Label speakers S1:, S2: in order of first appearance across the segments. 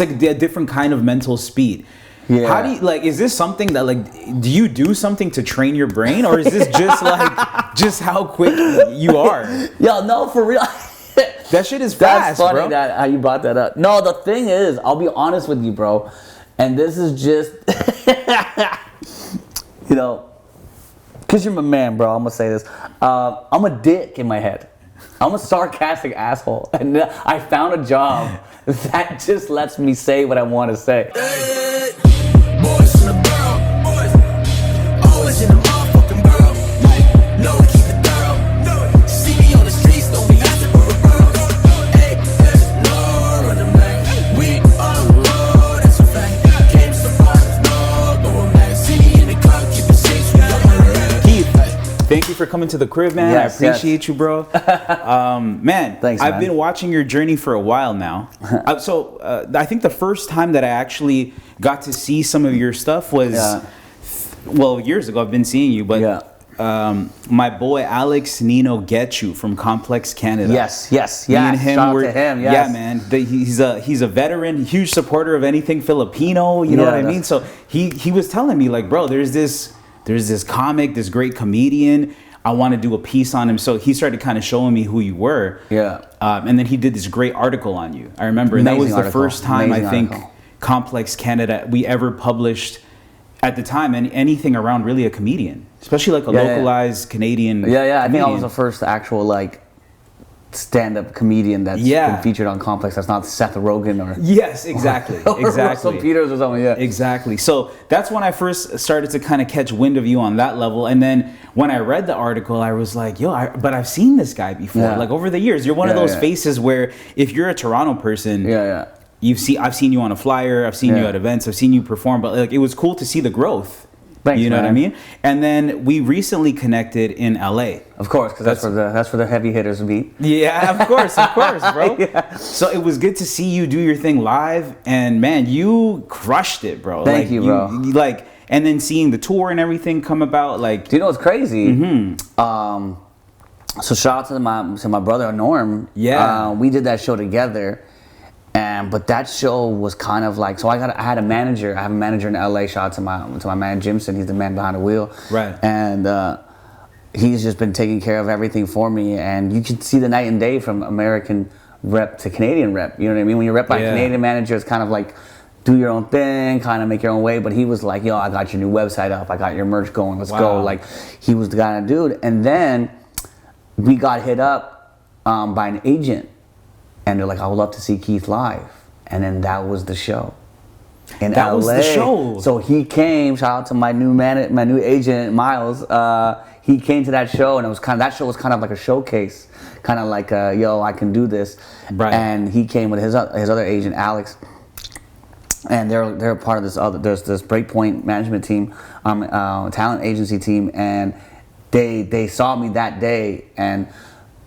S1: It's like a different kind of mental speed.
S2: Yeah.
S1: How do you, like, is this something that, like, do you do something to train your brain, or is this just like, just how quick you are?
S2: Yo, no, for real.
S1: That shit is
S2: That's
S1: fast,
S2: funny
S1: bro.
S2: that how you brought that up. No, the thing is, I'll be honest with you, bro. And this is just, you know, because you're my man, bro. I'm going to say this. I'm a dick in my head. I'm a sarcastic asshole. And I found a job that just lets me say what I want to say.
S3: Boys in the borough, boys, always in the motherfucking borough. No, we keep it thorough. See me on the streets, don't be asking for referrals. Hey, there's no running back. We on the road, that's a fact. Came so far, there's no going back. See me in the club, keep it safe, we got my
S1: Keith, thank you for coming to the crib, man.
S2: Yes,
S1: I appreciate you, bro. Man,
S2: Thanks,
S1: I've
S2: man.
S1: been watching your journey for a while now. I think the first time that I actually got to see some of your stuff was, well, years ago. I've been seeing you, but my boy Alex Narvaez from Complex Canada.
S2: Yes.
S1: Me and him
S2: Shout out
S1: were,
S2: to him, yes.
S1: yeah, man. He's a veteran, huge supporter of anything Filipino. You know what I mean? So he was telling me, like, bro, there's this comic, this great comedian. I want to do a piece on him. So he started kind of showing me who you were.
S2: Yeah.
S1: And then he did this great article on you. I remember, and that was the first time I think Complex Canada we ever published at the time, and anything around really a comedian, especially like a localized Canadian.
S2: I think I was the first actual like stand-up comedian that's been featured on Complex. That's not Seth Rogen or
S1: exactly
S2: or Russell Peters or something.
S1: Exactly. So that's when I first started to kind of catch wind of you on that level. And then when I read the article, I was like, yo, but I've seen this guy before. Like over the years, you're one of those faces where if you're a Toronto person, I've seen you on a flyer, I've seen you at events, I've seen you perform, but like it was cool to see the growth.
S2: Thanks,
S1: you know
S2: man.
S1: what I mean? And then we recently connected in LA.
S2: Of course, because that's where the heavy hitters meet.
S1: Yeah, of course, bro. So it was good to see you do your thing live, and man, you crushed it, bro.
S2: Thank you, bro.
S1: And then seeing the tour and everything come about, like.
S2: Do you know what's crazy? So shout out to my brother Norm.
S1: Yeah.
S2: We did that show together. But that show was kind of like, so I had a manager. I have a manager in LA. Shout out to my man Jimson. He's the man behind the wheel.
S1: Right.
S2: And he's just been taking care of everything for me. And you can see the night and day from American rep to Canadian rep. You know what I mean? When you're rep by a Canadian manager, it's kind of like do your own thing, kind of make your own way. But he was like, yo, I got your new website up. I got your merch going. Let's go. Like, he was the kind of dude. And then we got hit up by an agent. And they're like, I would love to see Keith live. And then that was the show in LA.
S1: That was the show.
S2: So he came, shout out to my new agent, Miles. He came to that show, and it was that show was kind of like a showcase. Kind of like, yo, I can do this.
S1: Right.
S2: And he came with his other agent, Alex. And they're part of there's this Breakpoint management team, talent agency team. And they saw me that day, and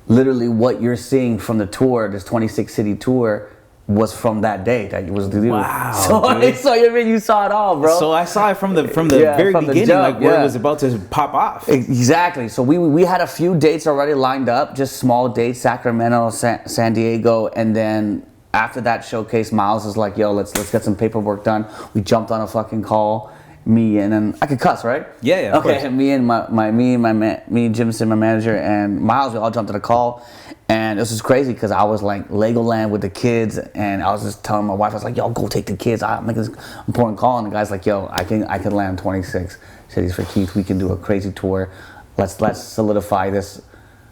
S2: literally what you're seeing from the tour, this 26 city tour, was from that day. That was the deal.
S1: Wow.
S2: So you saw it all, bro.
S1: So I saw it from the very beginning,
S2: jump,
S1: like where it was about to pop off.
S2: Exactly. So we had a few dates already lined up, just small dates, Sacramento, San Diego, and then after that showcase, Miles was like, yo, let's get some paperwork done. We jumped on a fucking call. Me and then I could cuss, right?
S1: Yeah. Of course.
S2: Me and Jimson, my manager, and Miles, we all jumped on a call, and this was crazy because I was like Legoland with the kids, and I was just telling my wife, I was like, yo, go take the kids. I'm making this important call, and the guy's like, yo, I can land 26 cities for Keith. We can do a crazy tour. Let's solidify this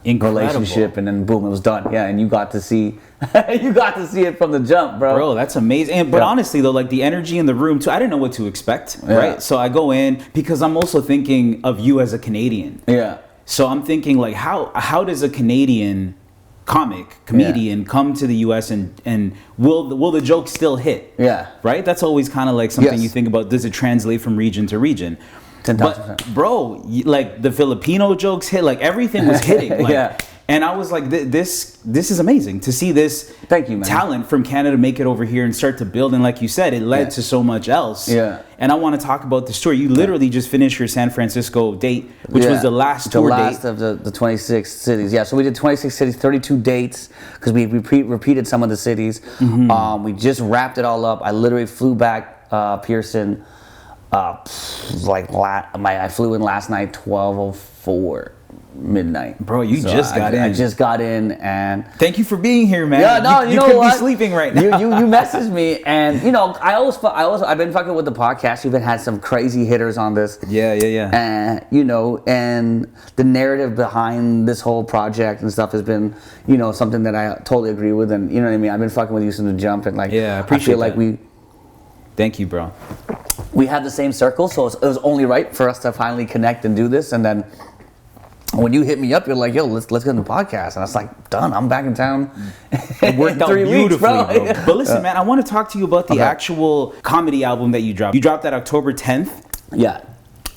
S2: relationship, and then boom, it was done. Yeah, and you got to see it from the jump, bro.
S1: That's amazing. But honestly though, like the energy in the room too, I didn't know what to expect, right? So I go in because I'm also thinking of you as a Canadian.
S2: Yeah.
S1: So I'm thinking like how does a Canadian comedian come to the US and will the joke still hit?
S2: Yeah.
S1: Right? That's always kind of like something you think about. Does it translate from region to region?
S2: 10,000%.
S1: But bro, like the Filipino jokes hit, like everything was hitting. Like, And I was like, this is amazing to see this
S2: Thank you, man.
S1: talent from Canada make it over here and start to build. And like you said, it led to so much else.
S2: Yeah.
S1: And I want to talk about the story. You literally just finished your San Francisco date, which was the last tour date.
S2: The last of the 26 cities. Yeah, so we did 26 cities, 32 dates, because we repeated some of the cities. We just wrapped it all up. I literally flew back Pearson, I flew in last night, 12:04. Midnight,
S1: bro. You just got in.
S2: I just got in, and
S1: thank you for being here, man.
S2: Yeah, no, you know
S1: could
S2: what?
S1: be sleeping right now.
S2: You messaged me, and you know, I've been fucking with the podcast. You've been had some crazy hitters on this.
S1: Yeah.
S2: And you know, and the narrative behind this whole project and stuff has been, you know, something that I totally agree with, and you know what I mean. I've been fucking with you since the jump, and like,
S1: I appreciate
S2: feel like
S1: that. Thank you, bro.
S2: We had the same circle, so it was only right for us to finally connect and do this, and then. When you hit me up, you're like, "Yo, let's get in the podcast," and I was like, "Done. I'm back in town."
S1: It worked out
S2: 3
S1: beautifully,
S2: weeks, bro.
S1: But listen, man, I want to talk to you about the actual comedy album that you dropped. You dropped that October 10th.
S2: Yeah.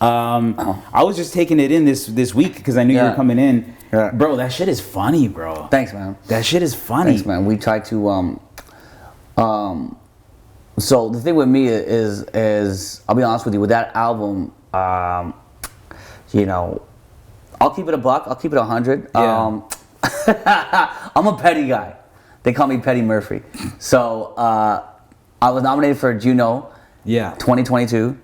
S1: I was just taking it in this week because I knew you were coming in.
S2: Yeah.
S1: Bro, that shit is funny, bro.
S2: Thanks, man.
S1: That shit is funny.
S2: Thanks, man. We try to so the thing with me is I'll be honest with you, with that album, you know, I'll keep it a buck. I'll keep it 100.
S1: Yeah.
S2: I'm a petty guy. They call me Petty Murphy. So I was nominated for a Juno 2022,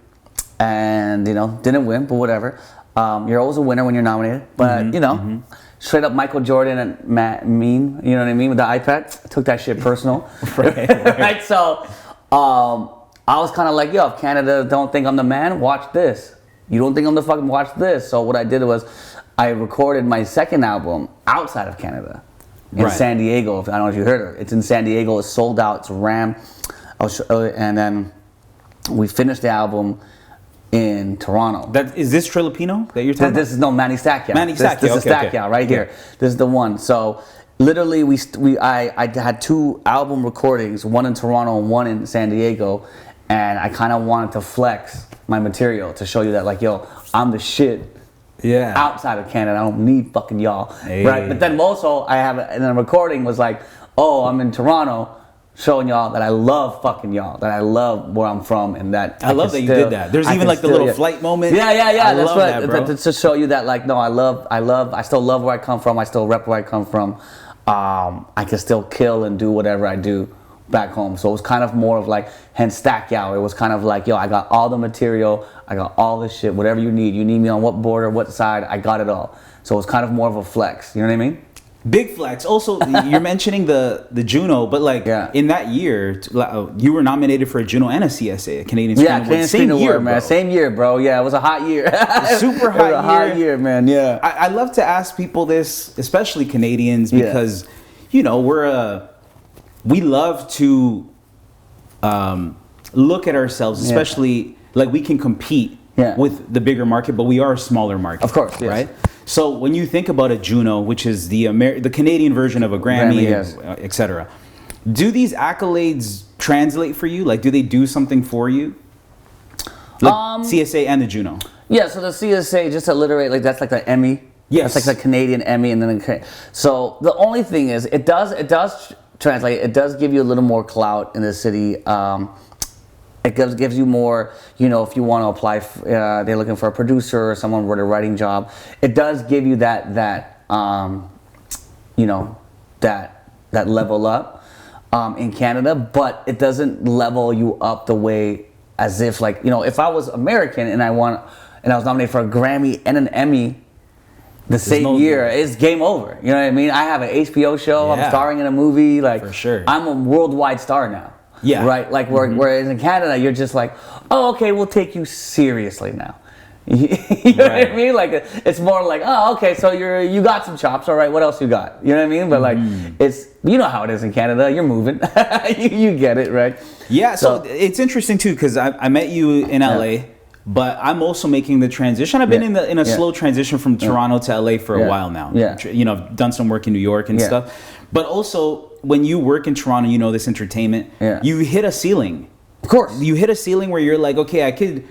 S2: and you know, didn't win, but whatever. You're always a winner when you're nominated. But you know, straight up Michael Jordan and Matt Mean. You know what I mean with the iPad. I took that shit personal. Right. So I was kind of like, yo, if Canada don't think I'm the man, watch this. You don't think I'm the fucking, watch this. So what I did was, I recorded my second album outside of Canada, in San Diego. I don't know if you heard of it. It's in San Diego. It's sold out. It's Ram. And then we finished the album in Toronto.
S1: Is this Trilipino that you're talking about?
S2: This is Manny Stacquiao.
S1: Manny Stacquiao.
S2: This is Stacquiao right here. This is the one. So literally, I had 2 album recordings, one in Toronto and one in San Diego, and I kind of wanted to flex my material to show you that, like, yo, I'm the shit.
S1: Yeah.
S2: Outside of Canada, I don't need fucking y'all.
S1: Hey.
S2: Right? But then also, and the recording was like, oh, I'm in Toronto, showing y'all that I love fucking y'all, that I love where I'm from, and that
S1: I love that you did that. There's even like the little flight moment.
S2: Yeah.
S1: I
S2: That's
S1: love
S2: right.
S1: that, bro.
S2: To show you that, like, no, I still love where I come from. I still rep where I come from. I can still kill and do whatever I do back home. So it was kind of more of like, hence Stacquiao. It was kind of like, yo, I got all the material, I got all this shit, whatever you need. You need me on what border, what side, I got it all. So it was kind of more of a flex. You know what I mean?
S1: Big flex. Also, you're mentioning the Juno, but like in that year, you were nominated for a Juno and a CSA, a Canadian Screen Award.
S2: Canadian
S1: Same
S2: Screen
S1: year,
S2: Award, man.
S1: bro.
S2: Same year, bro. Yeah, it was a hot year.
S1: Super hot year.
S2: It was a hot year, man. Yeah.
S1: I love to ask people this, especially Canadians, because you know we love to look at ourselves, especially like we can compete with the bigger market, but we are a smaller market.
S2: Of course, yes.
S1: Right? So when you think about a Juno, which is the Canadian version of a Grammy, etc., do these accolades translate for you? Like, do they do something for you? Like CSA and the Juno.
S2: Yeah, so the CSA, just to alliterate, like that's like the Emmy.
S1: Yes.
S2: That's like the Canadian Emmy, and then so the only thing is, it does translate. It does give you a little more clout in the city. It gives you more, you know, if you want to apply, they're looking for a producer or someone with a writing job. It does give you that you know, that level up in Canada, but it doesn't level you up the way as if, like, you know, if I was American and I was nominated for a Grammy and an Emmy the same year, it's game over. You know what I mean? I have an HBO show. I'm starring in a movie. Like,
S1: for sure,
S2: I'm a worldwide star now.
S1: Yeah.
S2: Right? Like, whereas in Canada, you're just like, oh, okay, we'll take you seriously now. You know what I mean? Like, it's more like, oh, okay, so you got some chops. All right, what else you got? You know what I mean? But like, it's, you know how it is in Canada. You're moving. you get it, right?
S1: Yeah, so it's interesting too, because I met you in LA, but I'm also making the transition. I've been in a slow transition from Toronto to LA for a while now.
S2: Yeah.
S1: You know, I've done some work in New York and stuff. But also, when you work in Toronto, you know, this entertainment, you hit a ceiling.
S2: Of course.
S1: You hit a ceiling where you're like, okay, I could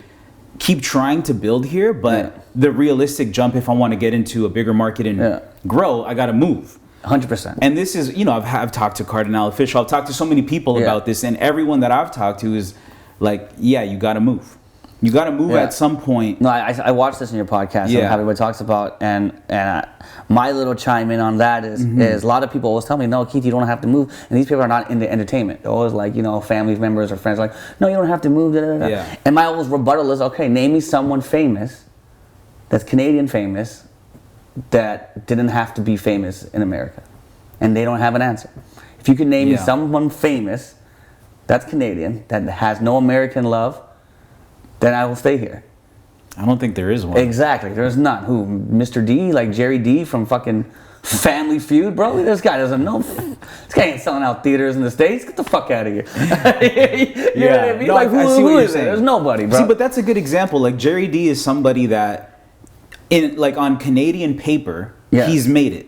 S1: keep trying to build here, but the realistic jump, if I want to get into a bigger market and grow, I got to move.
S2: 100%.
S1: And this is, I've talked to Cardinal Official, I've talked to so many people about this, and everyone that I've talked to is like, yeah, you got to move. You got to move at some point.
S2: No, I watched this in your podcast. Yeah. Everybody talks about, and my little chime in on that is a lot of people always tell me, no, Keith, you don't have to move. And these people are not into entertainment. They're always like, family members or friends are like, no, you don't have to move. Da, da, da. Yeah. And my always rebuttal is, okay, name me someone famous that's Canadian famous that didn't have to be famous in America. And they don't have an answer. If you could name me someone famous that's Canadian, that has no American love, then I will stay here.
S1: I don't think there is one.
S2: Exactly. There's none. Who? Mr. D? Like Jerry D from fucking Family Feud? Bro, this guy doesn't know. This guy ain't selling out theaters in the States. Get the fuck out of here. You know what I mean?
S1: No,
S2: like, who is it? There's nobody, bro.
S1: See, but that's a good example. Like, Jerry D is somebody that, on Canadian paper, he's made it.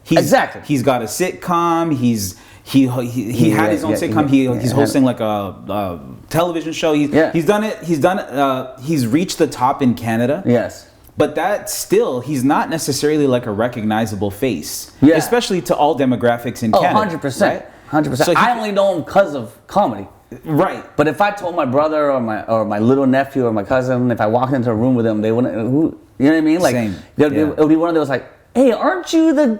S2: Exactly.
S1: He's got a sitcom. He had his own sitcom. He's hosting like a television show. He's done it. He's reached the top in Canada.
S2: Yes.
S1: But that still, he's not necessarily like a recognizable face.
S2: Yeah.
S1: Especially to all demographics in Canada.
S2: 100%.
S1: Right?
S2: 100%.
S1: So
S2: I only know him because of comedy.
S1: Right.
S2: But if I told my brother or my little nephew or my cousin, if I walked into a room with them, they wouldn't. You know what I mean? Like,
S1: Same.
S2: It would be one of those like, hey, aren't you?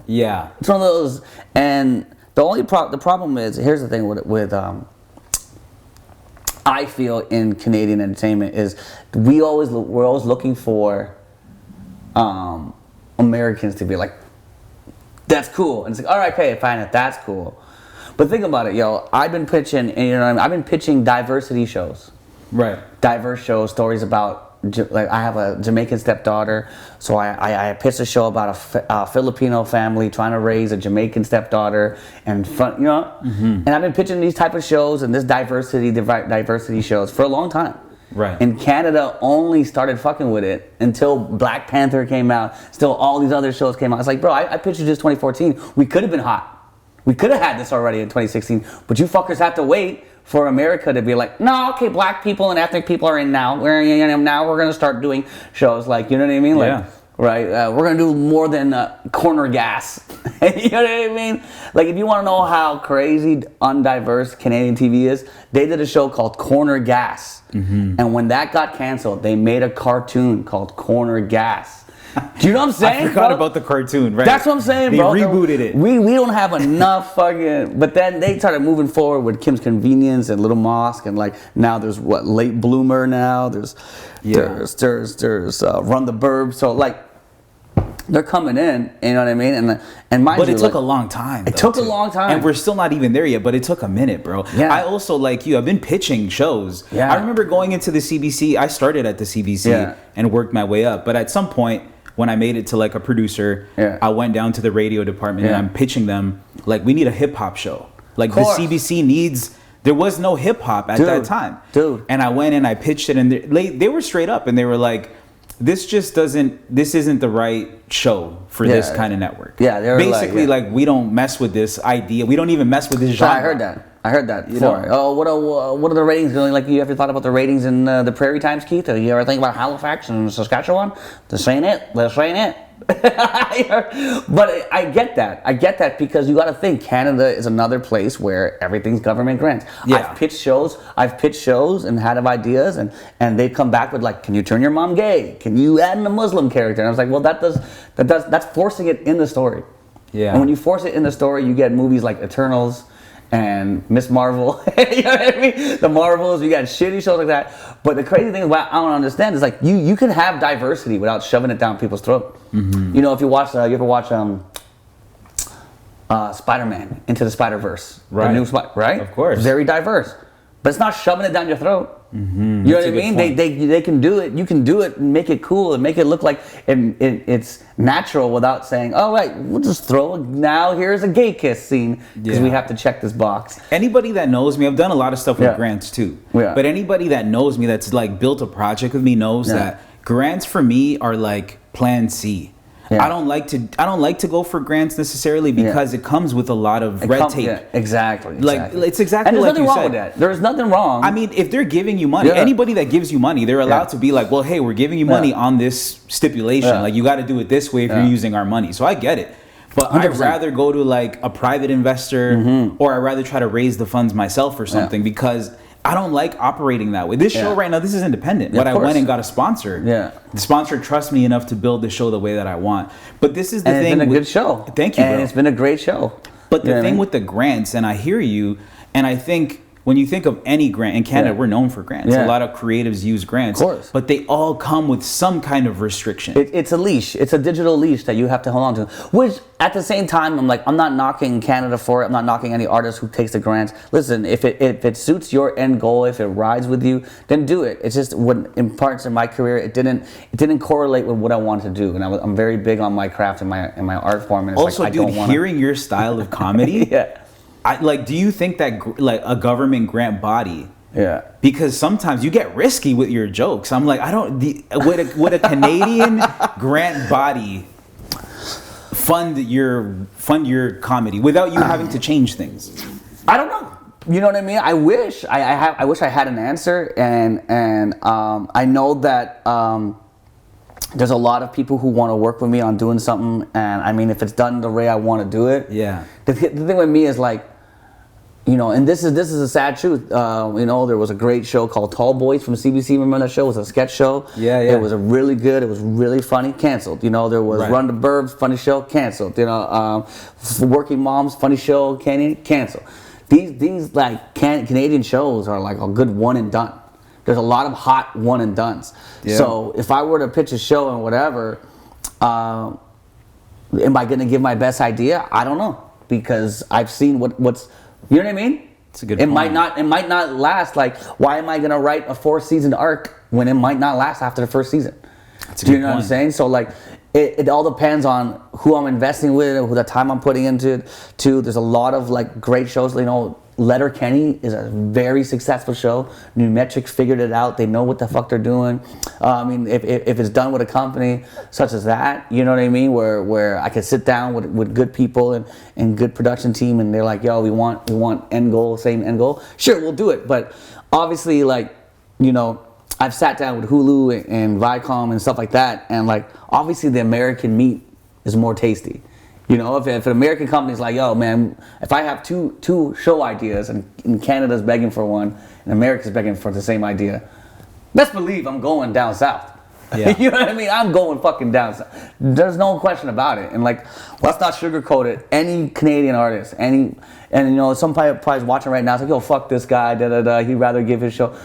S1: Yeah.
S2: It's one of those, and the problem is, here's the thing with I feel in Canadian entertainment is we're always looking for Americans to be like, that's cool, and it's like, all right, okay, fine, if that's cool, but think about it, yo. I've been pitching, I've been pitching diversity shows,
S1: right?
S2: Diverse shows, stories about. Like, I have a Jamaican stepdaughter, so I pitched a show about a Filipino family trying to raise a Jamaican stepdaughter, and and I've been pitching these type of shows and this diversity shows for a long time.
S1: Right.
S2: And Canada only started fucking with it until Black Panther came out. Still, all these other shows came out. It's like, bro, I pitched you this 2014. We could have been hot. We could have had this already in 2016, but you fuckers have to wait for America to be like, no, okay, black people and ethnic people are in now. Now we're gonna start doing shows, like, you know what I mean? Like, right? We're gonna do more than corner gas. You know what I mean? Like, if you want to know how crazy undiverse Canadian TV is, they did a show called Corner Gas, and when that got canceled, they made a cartoon called Corner Gas. Do you know what I'm saying?
S1: I forgot about the cartoon, right?
S2: That's what I'm saying, bro.
S1: They rebooted it.
S2: We don't have enough fucking... But then they started moving forward with Kim's Convenience and Little Mosque, and like now there's Late Bloomer now. There's Run the Burbs. So like they're coming in, you know what I mean? And mind
S1: but
S2: you,
S1: it took a long time.
S2: It took a long time,
S1: and we're still not even there yet. But it took a minute, bro.
S2: Yeah.
S1: I also, like you, I've been pitching shows.
S2: Yeah.
S1: I remember going into the CBC. I started at the CBC and worked my way up. But at some point, when I made it to like a producer, I went down to the radio department and I'm pitching them like, we need a hip hop show. Like, the CBC needs. There was no hip hop at that time, dude. And I went and I pitched it, and they were straight up, and they were like, this isn't the right show for this kind of network. Yeah, they were basically like, we don't mess with this idea. We don't even mess with this genre.
S2: I heard that before. Oh, what are the ratings going? Like, you ever thought about the ratings in the Prairie Times, Keith? Or you ever think about Halifax and Saskatchewan? This ain't it. But I get that because you got to think Canada is another place where everything's government grants. I've pitched shows and had ideas, and they come back with like, can you turn your mom gay? Can you add in a Muslim character? And I was like, well, that's forcing it in the story. Yeah. And when you force it in the story, you get movies like Eternals and Miss Marvel. You know what I mean? The Marvels, you got shitty shows like that. But the crazy thing is, what I don't understand is, like, you can have diversity without shoving it down people's throat. Mm-hmm. You know, if you ever watch Spider-Man Into the Spider-Verse, right? The new right?
S1: Of course,
S2: very diverse, but it's not shoving it down your throat. Mm-hmm. You know what I mean? They can do it. You can do it and make it cool and make it look like it's natural without saying, "Oh, right, we'll just throw it now. Here's a gay kiss scene because we have to check this box."
S1: Anybody that knows me, I've done a lot of stuff with grants too. Yeah. But anybody that knows me, that's like built a project with me, knows that grants for me are like Plan C.
S2: Yeah.
S1: I don't like to go for grants necessarily because it comes with a lot of red tape.
S2: Yeah, exactly.
S1: Like it's exactly
S2: and there's
S1: like
S2: nothing
S1: you
S2: wrong
S1: said.
S2: with that. There's nothing wrong.
S1: I mean, if they're giving you money, anybody that gives you money, they're allowed to be like, well, hey, we're giving you money on this stipulation.
S2: Yeah.
S1: Like you got to do it this way if you're using our money. So I get it. But
S2: 100%.
S1: I'd rather go to like a private investor or I'd rather try to raise the funds myself or something because I don't like operating that way. This show right now, this is independent, but I went and got a sponsor.
S2: Yeah.
S1: The sponsor trusts me enough to build the show the way that I want. But this is the thing.
S2: It's been a good show.
S1: Thank you,
S2: and
S1: bro.
S2: It's been a great show.
S1: But the thing with the grants, and I hear you, and I think when you think of any grant, in Canada, we're known for grants. A lot of creatives use grants.
S2: Of course.
S1: But they all come with some kind of restriction.
S2: It's a leash. It's a digital leash that you have to hold on to. Which, at the same time, I'm not knocking Canada for it. I'm not knocking any artist who takes the grants. Listen, if it suits your end goal, if it rides with you, then do it. It's just in parts of my career, it didn't correlate with what I wanted to do, and I'm very big on my craft and my art form. And it's
S1: also,
S2: like,
S1: dude,
S2: I don't wanna...
S1: hearing your style of comedy, do you think that like a government grant body?
S2: Yeah.
S1: Because sometimes you get risky with your jokes. I'm like, would a Canadian grant body fund your comedy without you having to change things?
S2: I don't know. You know what I mean? I wish I wish I had an answer, and I know that there's a lot of people who want to work with me on doing something, and I mean, if it's done the way I want to do it.
S1: Yeah.
S2: The thing with me is like, you know, and this is a sad truth. You know, there was a great show called Tall Boys from CBC. Remember that show? It was a sketch show.
S1: Yeah.
S2: It was really good. It was really funny. Canceled. You know, there was Run the Burbs, funny show. Canceled. You know, Working Moms, funny show. Canceled. These like Canadian shows are like a good one and done. There's a lot of hot one and dones. Yeah. So if I were to pitch a show and whatever, am I going to give my best idea? I don't know, because I've seen what's. You know what I mean?
S1: It's a good point.
S2: It might not last. Like, why am I gonna write a 4-season arc when it might not last after the first season? Do you know what I'm saying? So like, it all depends on who I'm investing with, who the time I'm putting into it. Too, there's a lot of like great shows. You know, Letterkenny is a very successful show. New Metrics figured it out. They know what the fuck they're doing. I mean, if it's done with a company such as that, you know what I mean, where I could sit down with good people and good production team, and they're like, yo, we want end goal, same end goal. Sure, we'll do it. But obviously, like, you know, I've sat down with Hulu and Viacom and stuff like that, and like, obviously the American meat is more tasty. You know, if an American company's like, yo, man, if I have two show ideas and Canada's begging for one and America's begging for the same idea, best believe I'm going down south. Yeah. You know what I mean? I'm going fucking down south. There's no question about it. And like, let's not sugarcoat it. Any Canadian artist, and you know, some probably watching right now, it's like, yo, fuck this guy, he'd rather give his show.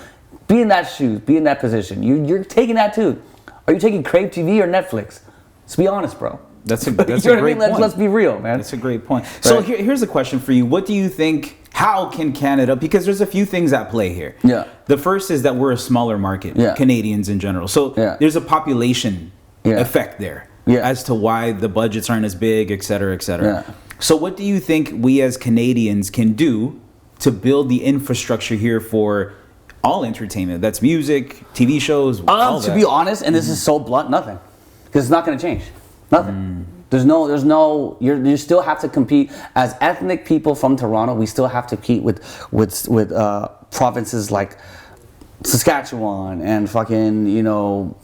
S2: Be in that shoes, be in that position. You're taking that too. Are you taking Crave TV or Netflix? Let's be honest, bro.
S1: That's a
S2: you know
S1: great point.
S2: Let's be real, man.
S1: That's a great point. Right. So here's a question for you. What do you think, how can Canada, because there's a few things at play here.
S2: Yeah.
S1: The first is that we're a smaller market, Canadians in general. So there's a population effect there as to why the budgets aren't as big, et cetera, et cetera.
S2: Yeah.
S1: So what do you think we as Canadians can do to build the infrastructure here for all entertainment? That's music, TV shows, all that.
S2: To be honest, and this is so blunt, nothing. Because it's not going to change. Nothing. There's no. You still have to compete as ethnic people from Toronto. We still have to compete with provinces like Saskatchewan and fucking, you know,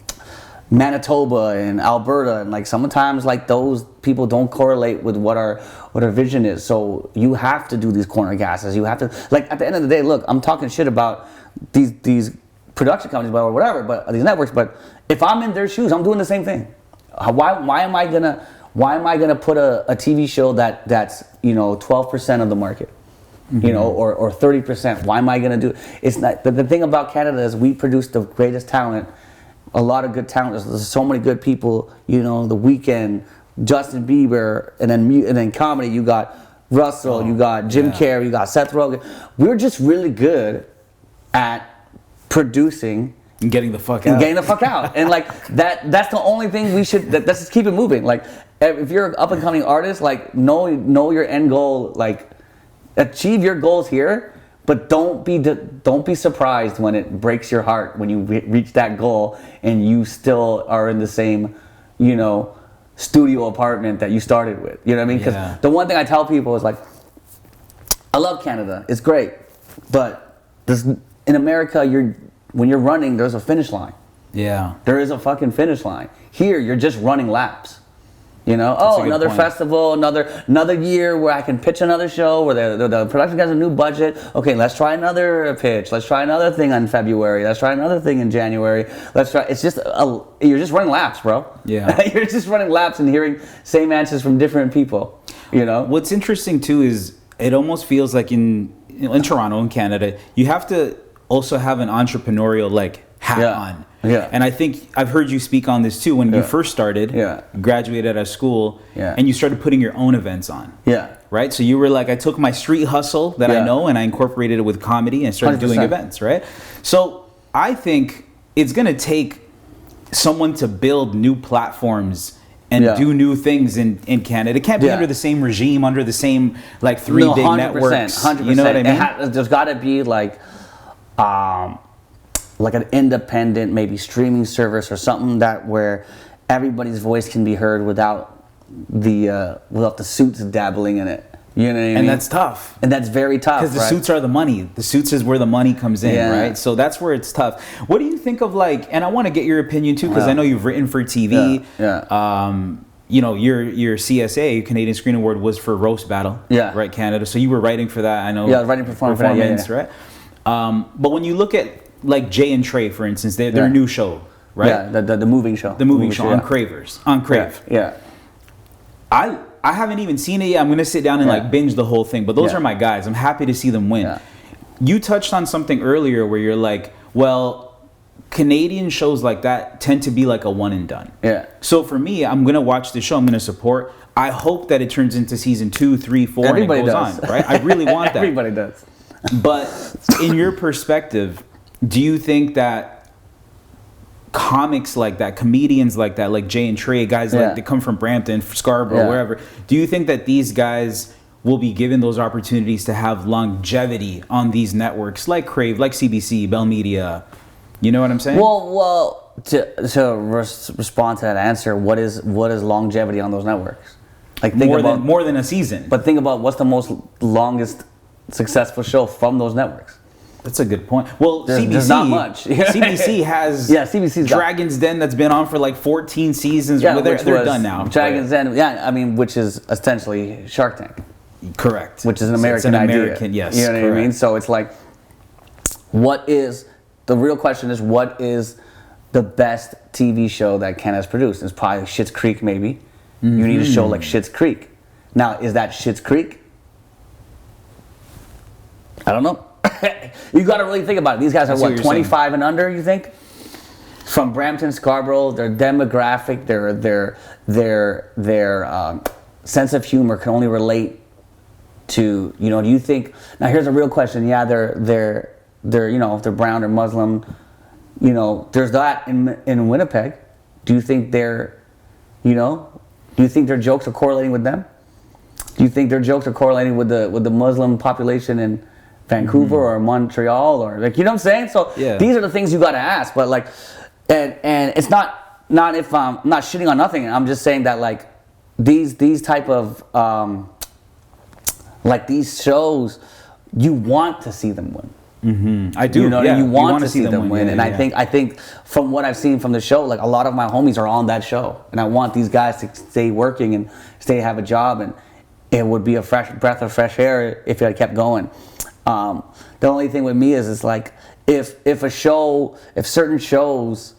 S2: Manitoba and Alberta, and like sometimes like those people don't correlate with what our vision is. So you have to do these corner gases. You have to, like, at the end of the day, look, I'm talking shit about these production companies or whatever, but these networks. But if I'm in their shoes, I'm doing the same thing. Why am I gonna put a TV show that's, you know, 12% of the market, you know, or 30%? Why am I gonna do it? It's not. The thing about Canada is we produce the greatest talent, a lot of good talent. There's so many good people. You know, The Weeknd, Justin Bieber, and then comedy. You got Russell, you got Jim Carrey, you got Seth Rogen. We're just really good at producing.
S1: And getting the fuck out.
S2: And like that's the only thing we should, let's just keep it moving. Like, if you're an up and coming artist, like know your end goal, like achieve your goals here, but don't be surprised when it breaks your heart when you reach that goal and you still are in the same, you know, studio apartment that you started with. You know what I mean? Because the one thing I tell people is like, I love Canada. It's great, but in America, when you're running, there's a finish line.
S1: Yeah.
S2: There is a fucking finish line. Here, you're just running laps. You know, another festival, another year where I can pitch another show where the production has a new budget. Okay, let's try another pitch. Let's try another thing in February. Let's try another thing in January. Let's try. It's just you're just running laps, bro.
S1: Yeah.
S2: You're just running laps and hearing same answers from different people. You know.
S1: What's interesting too is it almost feels like in Toronto, in Canada, you have to also have an entrepreneurial hat on.
S2: Yeah.
S1: And I think I've heard you speak on this too when you first started, graduated out of school, and you started putting your own events on.
S2: Yeah.
S1: Right? So you were like, I took my street hustle that I know and I incorporated it with comedy and started
S2: 100%.
S1: doing events, right? So I think it's going to take someone to build new platforms and do new things in Canada. It can't be under the same regime, under the same three big
S2: 100%,
S1: networks.
S2: 100%.
S1: You know what I mean?
S2: There's got to be like an independent, maybe streaming service or something where everybody's voice can be heard without the suits dabbling in it. You know what I mean?
S1: And that's tough.
S2: And that's very tough.
S1: Because the suits are the money. The suits is where the money comes in, right? So that's where it's tough. What do you think of and I want to get your opinion too, because I know you've written for TV. You know, your CSA, Canadian Screen Award, was for Roast Battle, right, Canada. So you were writing for that, I know.
S2: Yeah, I was writing performance,
S1: right? But when you look at Jay and Trey, for instance, their new show, right?
S2: Yeah, the moving show.
S1: The moving show on Cravers, on Crave.
S2: Yeah.
S1: I haven't even seen it yet. I'm going to sit down and binge the whole thing. But those are my guys. I'm happy to see them win. Yeah. You touched on something earlier where you're like, well, Canadian shows like that tend to be like a one and done.
S2: Yeah.
S1: So for me, I'm going to watch the show. I'm going to support. I hope that it turns into season 2, 3, 4,
S2: Everybody
S1: and it goes
S2: does.
S1: on, right? I really want that.
S2: Everybody does.
S1: But in your perspective, do you think that comics like that, comedians like that, like Jay and Trey, guys like that come from Brampton, Scarborough, wherever, do you think that these guys will be given those opportunities to have longevity on these networks like Crave, like CBC, Bell Media? You know what I'm saying?
S2: Well, to respond to that answer, what is longevity on those networks? Like
S1: more than a season.
S2: But think about what's the most longest successful show from those networks.
S1: That's a good point. Well, CBC,
S2: there's not much.
S1: CBC has
S2: CBC's
S1: Dragon's Den that's been on for like 14 seasons.
S2: Yeah,
S1: they're done now.
S2: Dragon's Den, I mean, which is essentially Shark Tank.
S1: Correct.
S2: Which is an American idea.
S1: Yes.
S2: You know what I mean? So it's like, the real question is, what is the best TV show that Canada's produced? It's probably Schitt's Creek, maybe. Mm-hmm. You need a show like Schitt's Creek. Now, is that Schitt's Creek? I don't know. You got to really think about it. These guys are 25 and under, you think? From Brampton, Scarborough, their demographic, their sense of humor can only relate to, do you think, now here's a real question. Yeah, they're if they're brown or Muslim, there's that in Winnipeg. Do you think do you think their jokes are correlating with them? Do you think their jokes are correlating with the Muslim population in Vancouver or Montreal or you know what I'm saying? So these are the things you got to ask. But and it's not if I'm not shitting on nothing. I'm just saying that these type of these shows, you want to see them win.
S1: Mm-hmm. I do.
S2: You want to see them win. And I think from what I've seen from the show, a lot of my homies are on that show, and I want these guys to stay working and have a job, and it would be a fresh breath of fresh air if it had kept going. The only thing with me is if certain shows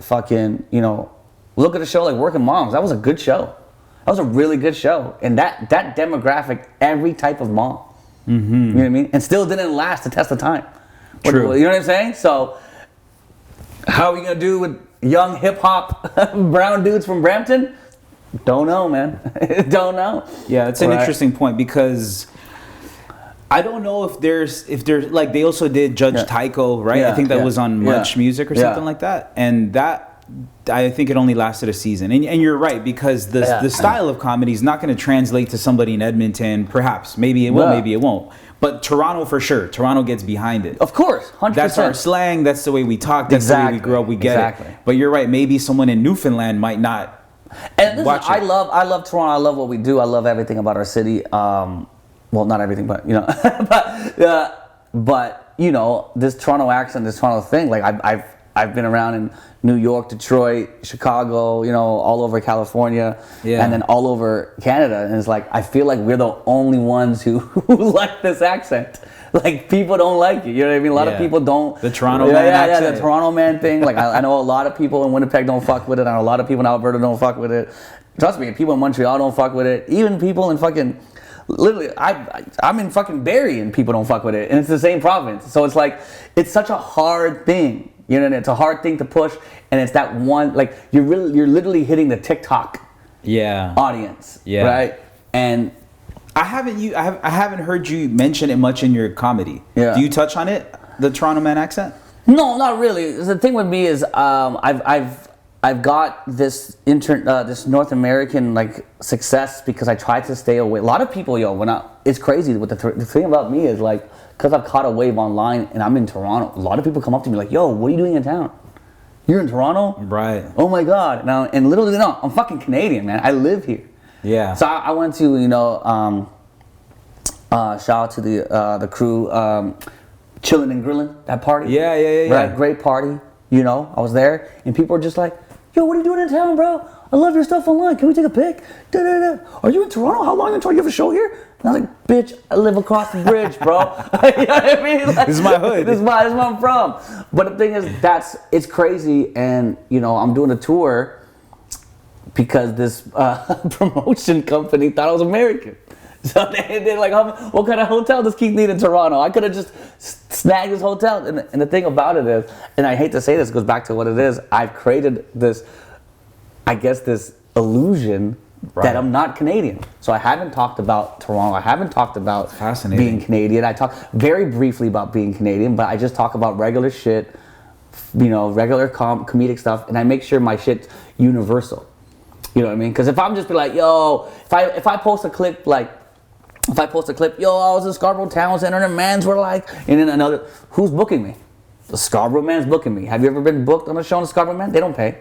S2: fucking, look at a show like Working Moms. That was a good show. That was a really good show. And that demographic, every type of mom. Mm-hmm. You know what I mean? And still didn't last the test of time.
S1: True.
S2: You know what I'm saying? So how are we going to do with young hip hop brown dudes from Brampton? Don't know, man. Don't know.
S1: Yeah, it's an interesting point because I don't know if there's they also did Judge Tycho, right?
S2: Yeah,
S1: I think that was on Much Music or something like that, and that I think it only lasted a season. And you're right, because the style of comedy is not going to translate to somebody in Edmonton. Perhaps, maybe it will, maybe it won't. But Toronto for sure. Toronto gets behind it.
S2: Of course, 100%.
S1: That's our slang. That's the way we talk. That's the way we grew up. We get it. But you're right. Maybe someone in Newfoundland might not
S2: And listen,
S1: Watch it.
S2: I love Toronto. I love what we do. I love everything about our city. Well, not everything, but you know, but you know, this Toronto accent, this Toronto thing. Like I've been around in New York, Detroit, Chicago, you know, all over California, and then all over Canada. And it's like I feel like we're the only ones who like this accent. Like people don't like it, you know what I mean? A lot of people don't.
S1: The Toronto man accent.
S2: Yeah, the Toronto man thing. Like I know a lot of people in Winnipeg don't fuck with it. I know a lot of people in Alberta don't fuck with it. Trust me, people in Montreal don't fuck with it. Even people in fucking, literally, I'm in fucking Barrie and people don't fuck with it, and it's the same province. So it's like it's such a hard thing, you know. It's a hard thing to push, and it's that one like you're literally hitting the TikTok audience, right? And
S1: I haven't heard you mention it much in your comedy. Yeah. Do you touch on it, the Toronto man accent?
S2: No, not really. The thing with me is I've got this this North American like success because I tried to stay away. A lot of people, it's crazy. What the thing about me is like, because I've caught a wave online and I'm in Toronto. A lot of people come up to me like, "Yo, what are you doing in town? You're in Toronto,
S1: right? Oh
S2: my God!" Now and literally, no, I'm fucking Canadian, man. I live here. Yeah. So I went to shout out to the crew, chilling and grilling, that party. Yeah. Right, great party. You know, I was there and people were just like, "Yo, what are you doing in town, bro? I love your stuff online. Can we take a pic? Da, da, da. Are you in Toronto? How long in Toronto? You have a show here?" And I was like, "Bitch, I live across the bridge, bro." You know what I mean? Like,
S1: this is my hood.
S2: This is where I'm from. But the thing is, it's crazy, and you know, I'm doing a tour because this promotion company thought I was American. So they're like, "What kind of hotel does Keith need in Toronto?" I could have just snagged this hotel. And the thing about it is, and I hate to say this, it goes back to what it is, I've created this, I guess, this illusion that I'm not Canadian. So I haven't talked about Toronto. I haven't talked about being Canadian. I talk very briefly about being Canadian, but I just talk about regular shit, you know, regular comedic stuff, and I make sure my shit's universal. You know what I mean? Because if I'm just be like, "Yo," if I post a clip like, "Yo, I was in Scarborough Town Center and the mans were like," and then another, who's booking me? The Scarborough man's booking me. Have you ever been booked on a show in the Scarborough man? They don't pay.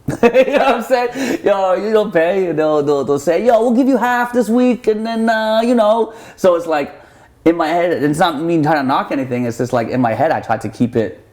S2: You know what I'm saying? "Yo, you don't pay." And they'll say, "Yo, we'll give you half this week," and then you know. So it's like in my head, it's not me trying to knock anything. It's just like in my head, I try to keep it.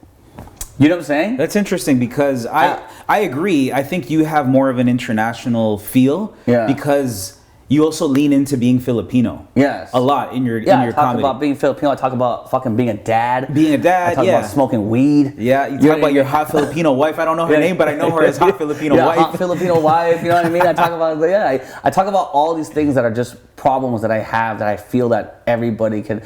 S2: You know what I'm saying?
S1: That's interesting because I agree. I think you have more of an international feel because you also lean into being Filipino. Yes. A lot in your comedy.
S2: I talk about being Filipino. I talk about fucking being a dad.
S1: Being a dad,
S2: I talk about smoking weed.
S1: Yeah, you talk about your hot Filipino wife. I don't know her name, but I know her as hot Filipino wife.
S2: Hot Filipino wife, you know what I mean? I talk about, I talk about all these things that are just problems that I have that I feel that everybody can,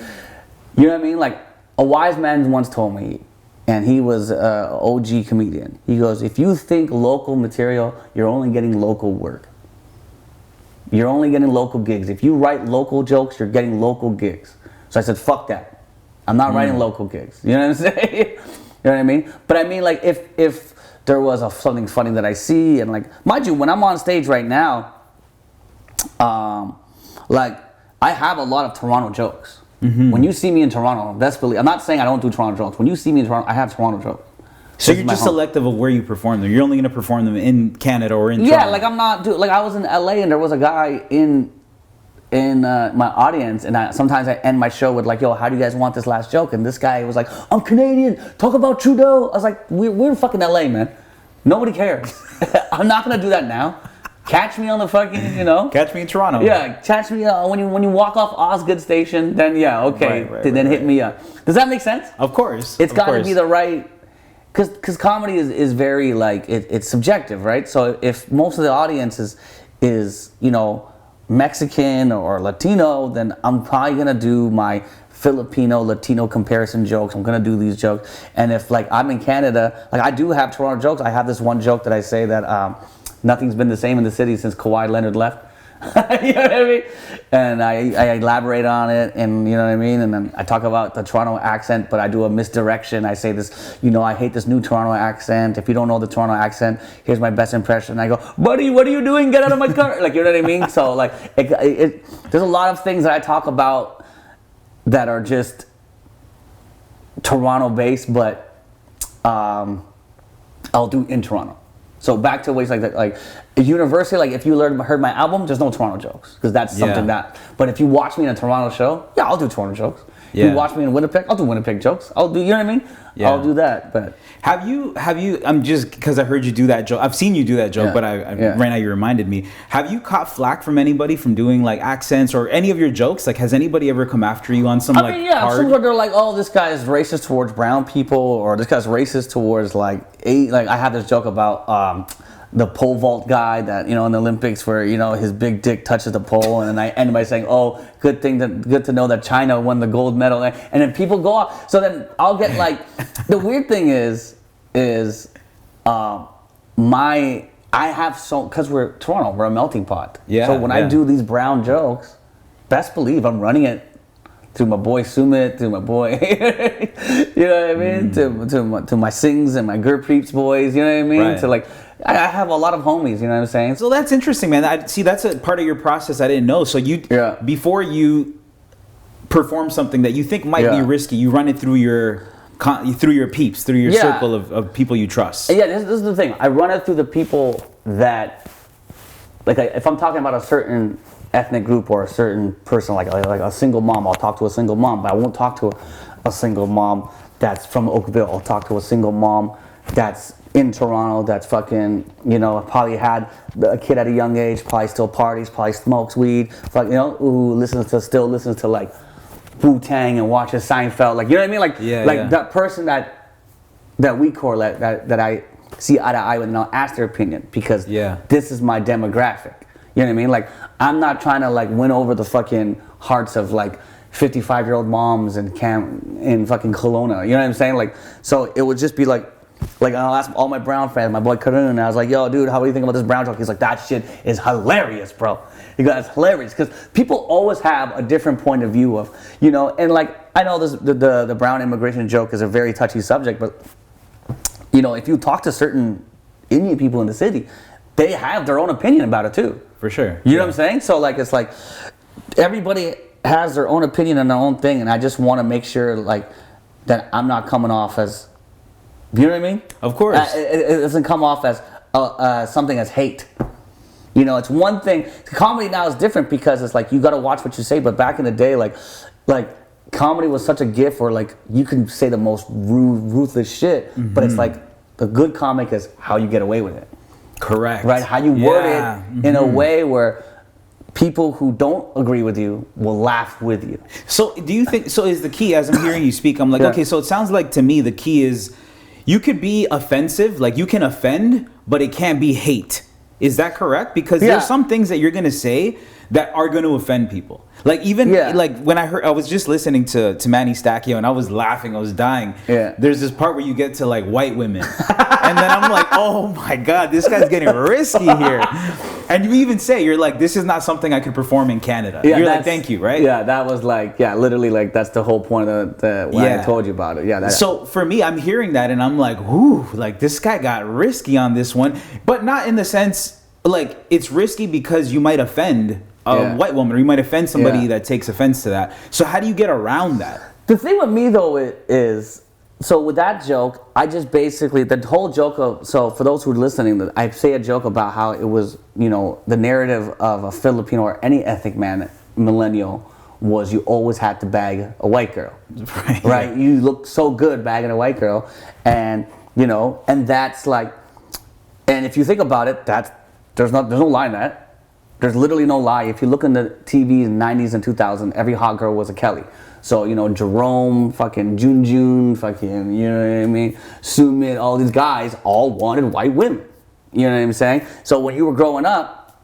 S2: you know what I mean? Like, a wise man once told me, and he was an OG comedian. He goes, "If you think local material, you're only getting local work. You're only getting local gigs. If you write local jokes, you're getting local gigs." So I said, "Fuck that. I'm not writing local gigs." You know what I'm saying? You know what I mean? But I mean, like, if there was something funny that I see, and like, mind you, when I'm on stage right now, like, I have a lot of Toronto jokes. Mm-hmm. When you see me in Toronto, best believe, I'm not saying I don't do Toronto jokes. When you see me in Toronto, I have Toronto jokes.
S1: So you're just selective of where you perform them. You're only going to perform them in Canada or in Toronto.
S2: Yeah, like I'm not, like I was in LA and there was a guy in my audience, and sometimes I end my show with like, "Yo, how do you guys want this last joke?" And this guy was like, "I'm Canadian, talk about Trudeau." I was like, we're in fucking LA, man. Nobody cares. I'm not going to do that now. Catch me on the fucking, you know.
S1: Catch me in Toronto.
S2: Yeah, catch me when you walk off Osgood Station, then okay, then hit me up. Does that make sense?
S1: Of course.
S2: It's got to be the right, because comedy is very like, it's subjective, right? So if most of the audience is you know, Mexican or Latino, then I'm probably going to do my Filipino-Latino comparison jokes. I'm going to do these jokes. And if like I'm in Canada, like I do have Toronto jokes. I have this one joke that I say that nothing's been the same in the city since Kawhi Leonard left. You know what I mean? And I elaborate on it, and you know what I mean? And then I talk about the Toronto accent, but I do a misdirection. I say this, you know, I hate this new Toronto accent. If you don't know the Toronto accent, here's my best impression. I go, "Buddy, what are you doing? Get out of my car." Like, you know what I mean? So like, there's a lot of things that I talk about that are just Toronto based, but I'll do in Toronto. So back to ways like that, like universally, like if you heard my album, there's no Toronto jokes because that's something that. But if you watch me in a Toronto show, yeah, I'll do Toronto jokes.
S1: Yeah.
S2: You watch me in Winnipeg, I'll do Winnipeg jokes. I'll do, you know what I mean? Yeah. I'll do that. But
S1: have you? I'm just because I heard you do that joke. I've seen you do that joke, but right now you reminded me. Have you caught flack from anybody from doing like accents or any of your jokes? Like, has anybody ever come after you on some hard?
S2: Sometimes they're like, oh, this guy's racist towards brown people, or this guy's racist towards like I have this joke about the pole vault guy that, you know, in the Olympics where, you know, his big dick touches the pole, and then I end by saying, oh, good to know that China won the gold medal, and then people go off. So then I'll get like, the weird thing is I have because we're Toronto, we're a melting pot. Yeah. So when I do these brown jokes, best believe I'm running it through my boy Sumit, through my boy, you know what I mean? To my Sings and my Gurpreets boys, you know what I mean? Right. So like, I have a lot of homies, you know what I'm saying?
S1: So that's interesting, man. That's a part of your process I didn't know. So before you perform something that you think might be risky, you run it through your peeps, through your circle of people you trust.
S2: Yeah, this is the thing. I run it through the people that, like, if I'm talking about a certain ethnic group or a certain person, like a single mom, I'll talk to a single mom, but I won't talk to a single mom that's from Oakville. I'll talk to a single mom that's in Toronto, that's fucking, you know, probably had a kid at a young age, probably still parties, probably smokes weed, you know, still listens to like Wu-Tang and watches Seinfeld, like, you know what I mean? Like, that person that we correlate, that I see eye to eye with, and I'll ask their opinion because this is my demographic. You know what I mean? Like, I'm not trying to like win over the fucking hearts of like 55-year-old moms in fucking Kelowna. You know what I'm saying? Like, so it would just be like I'll ask all my brown friends, my boy Karun, and I was like, yo, dude, how do you think about this brown joke? He's like, that shit is hilarious, bro. He goes, it's hilarious, because people always have a different point of view of, you know, and like, I know the brown immigration joke is a very touchy subject, but, you know, if you talk to certain Indian people in the city, they have their own opinion about it too.
S1: For sure.
S2: You know what I'm saying? So like, it's like, everybody has their own opinion and their own thing, and I just want to make sure like that I'm not coming off as, you know what I mean?
S1: Of course.
S2: It doesn't come off as something as hate. You know, it's one thing. Comedy now is different because it's like you got to watch what you say. But back in the day, like comedy was such a gift where like you can say the most ruthless shit, but it's like the good comic is how you get away with it.
S1: Correct.
S2: Right? How you word it in a way where people who don't agree with you will laugh with you.
S1: So do you think, so is the key, as I'm hearing you speak, I'm like, okay, so it sounds like to me the key is you could be offensive, like you can offend, but it can't be hate. Is that correct? Because there's some things that you're going to say that are going to offend people. Like even like when I was just listening to Manny Stacchio and I was laughing, I was dying. Yeah. There's this part where you get to like white women. And then I'm like, oh my God, this guy's getting risky here. And you even say, you're like, this is not something I could perform in Canada. Yeah, you're like, thank you, right?
S2: Yeah, that was like, literally like that's the whole point of when I told you about it. Yeah.
S1: So for me, I'm hearing that and I'm like, whoo, like this guy got risky on this one. But not in the sense, like it's risky because you might offend a white woman, or you might offend somebody that takes offense to that. So how do you get around that?
S2: The thing with me though is, so with that joke, I just basically, the whole joke of, so for those who are listening, I say a joke about how it was, you know, the narrative of a Filipino or any ethnic man, millennial, was you always had to bag a white girl. Right? You look so good bagging a white girl. And, you know, and that's like, and if you think about it, there's no lie in that. There's literally no lie. If you look in the TV in the 90s and 2000s, every hot girl was a Kelly. So, you know, Jerome, fucking Jun, fucking, you know what I mean? Sumit, all these guys all wanted white women. You know what I'm saying? So when you were growing up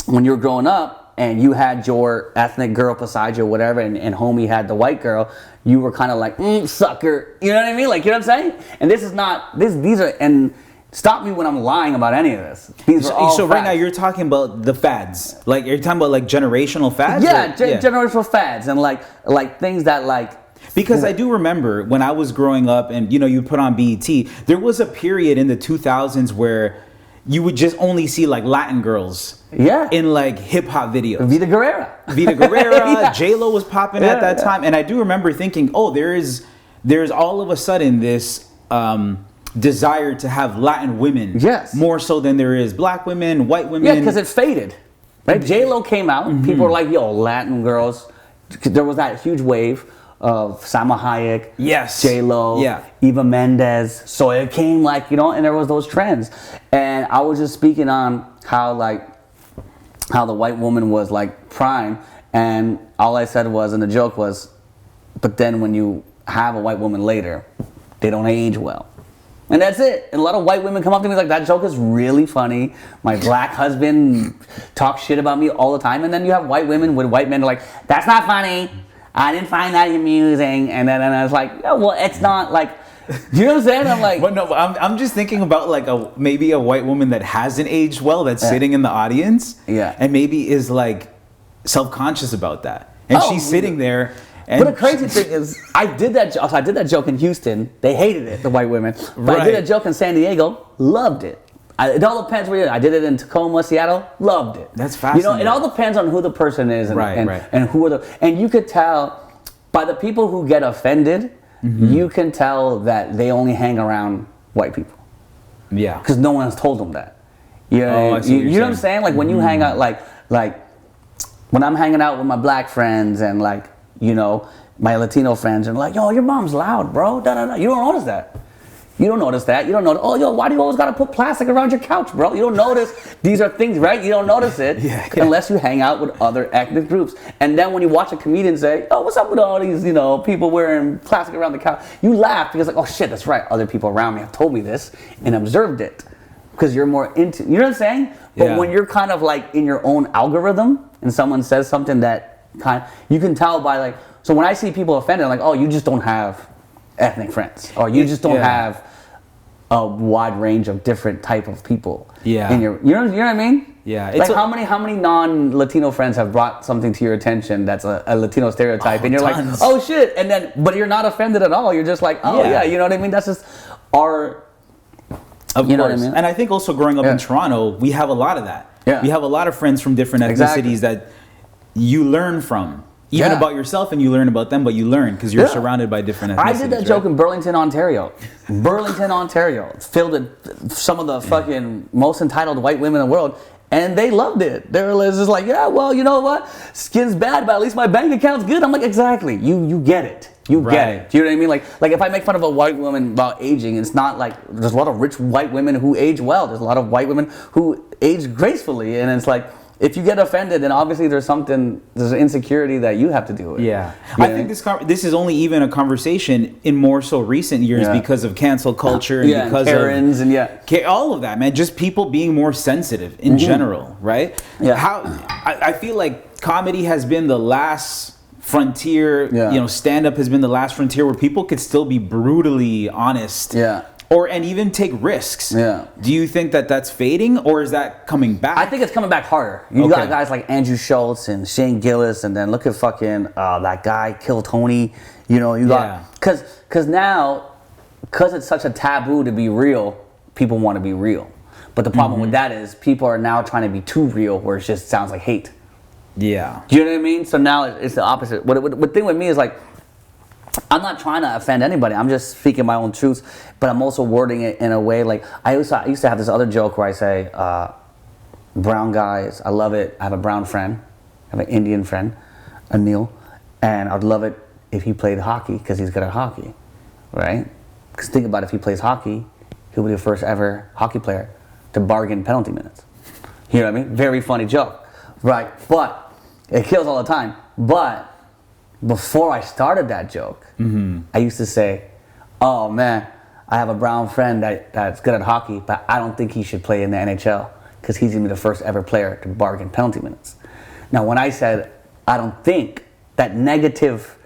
S2: and you had your ethnic girl beside you or whatever, and homie had the white girl, you were kind of like, sucker. You know what I mean? Like, you know what I'm saying? And this is not, these are, and stop me when I'm lying about any of this. These are all
S1: so
S2: facts.
S1: Right now you're talking about the fads. Like you're talking about like generational fads?
S2: Yeah, generational fads and like things that like.
S1: Because I do remember when I was growing up and you know you put on BET, there was a period in the 2000s where you would just only see like Latin girls in like hip hop videos.
S2: Vida Guerrera,
S1: J-Lo was popping at that time, and I do remember thinking, oh, there's all of a sudden this desire to have Latin women.
S2: Yes.
S1: More so than there is black women, white women.
S2: Yeah, because it faded. Right? J-Lo came out. People were like, yo, Latin girls. There was that huge wave of Salma Hayek,
S1: yes,
S2: J-Lo,
S1: yeah,
S2: Eva Mendes. So it came like, you know, and there was those trends. And I was just speaking on how the white woman was like prime, and all I said was, and the joke was, but then when you have a white woman later, they don't age well. And that's it. And a lot of white women come up to me like, that joke is really funny. My black husband talks shit about me all the time. And then you have white women with white men like, that's not funny. I didn't find that amusing. And then I was like, yeah, well, it's not like, you know what I'm saying? I'm like,
S1: but no, I'm just thinking about like maybe a white woman that hasn't aged well that's sitting in the audience, and maybe is like self-conscious about that, and she's sitting there. And
S2: but the crazy thing is, I did that joke in Houston. They hated it, the white women. But I did a joke in San Diego, loved it. It all depends where you did. I did it in Tacoma, Seattle, loved it.
S1: That's fascinating.
S2: You know, it all depends on who the person is and
S1: and
S2: who are and you could tell by the people who get offended, you can tell that they only hang around white people.
S1: Yeah.
S2: Because no one has told them that. You know, you know what I'm saying? Like when you hang out, like when I'm hanging out with my black friends and like, you know, my Latino friends and like, yo, your mom's loud, bro. Da, da, da. You don't notice that. You don't notice that. You don't notice, oh, yo, why do you always got to put plastic around your couch, bro? You don't notice. These are things, right? You don't notice it unless you hang out with other ethnic groups. And then when you watch a comedian say, oh, what's up with all these, you know, people wearing plastic around the couch? You laugh because like, oh, shit, that's right. Other people around me have told me this and observed it. Because you're more into, you know what I'm saying? But when you're kind of like in your own algorithm and someone says something that kind of, you can tell by like, so when I see people offended, I'm like, oh, you just don't have ethnic friends, or you just don't have a wide range of different type of people. In your, you know what I mean?
S1: Yeah.
S2: Like how many non-Latino friends have brought something to your attention that's a Latino stereotype, and you're
S1: tons.
S2: like, oh shit, and then but you're not offended at all. You're just like, oh yeah, you know what I mean? That's just our.
S1: Of
S2: you
S1: course.
S2: Know what I mean?
S1: And I think also growing up in Toronto, we have a lot of that. We have a lot of friends from different ethnicities that you learn from. Even about yourself, and you learn about them, but you learn because you're surrounded by different ethnicities.
S2: I did that joke in Burlington, Ontario. It's filled with some of the fucking most entitled white women in the world, and they loved it. They were just like, yeah, well, you know what? Skin's bad, but at least my bank account's good. I'm like, exactly. You get it. You get it. Do you know what I mean? Like if I make fun of a white woman about aging, it's not like there's a lot of rich white women who age well. There's a lot of white women who age gracefully, and it's like, if you get offended, then obviously there's an insecurity that you have to deal with.
S1: Yeah. I think this is only even a conversation in more so recent years because of cancel culture and because
S2: Karens
S1: of
S2: and
S1: all of that, man. Just people being more sensitive in general, right?
S2: Yeah.
S1: I feel like comedy has been the last frontier, you know, stand-up has been the last frontier where people could still be brutally honest. And even take risks. Do you think that that's fading, or is that coming back?
S2: I think it's coming back harder. You got guys like Andrew Schultz and Shane Gillis, and then look at fucking that guy Kill Tony. You know, you got because now it's such a taboo to be real. People want to be real, but the problem with that is people are now trying to be too real, where it just sounds like hate. Do you know what I mean? So now it's the opposite. What thing with me is like, I'm not trying to offend anybody. I'm just speaking my own truth, but I'm also wording it in a way like I used to have this other joke where I say, brown guys, I love it. I have a brown friend. I have an Indian friend, Anil, and I'd love it if he played hockey because he's good at hockey, right? Because think about it, if he plays hockey, he'll be the first ever hockey player to bargain penalty minutes. You know what I mean? Very funny joke, right? But it kills all the time. But before I started that joke, I used to say, oh man, I have a brown friend that's good at hockey, but I don't think he should play in the NHL because he's going to be the first ever player to bargain penalty minutes. Now, when I said, I don't think, that negative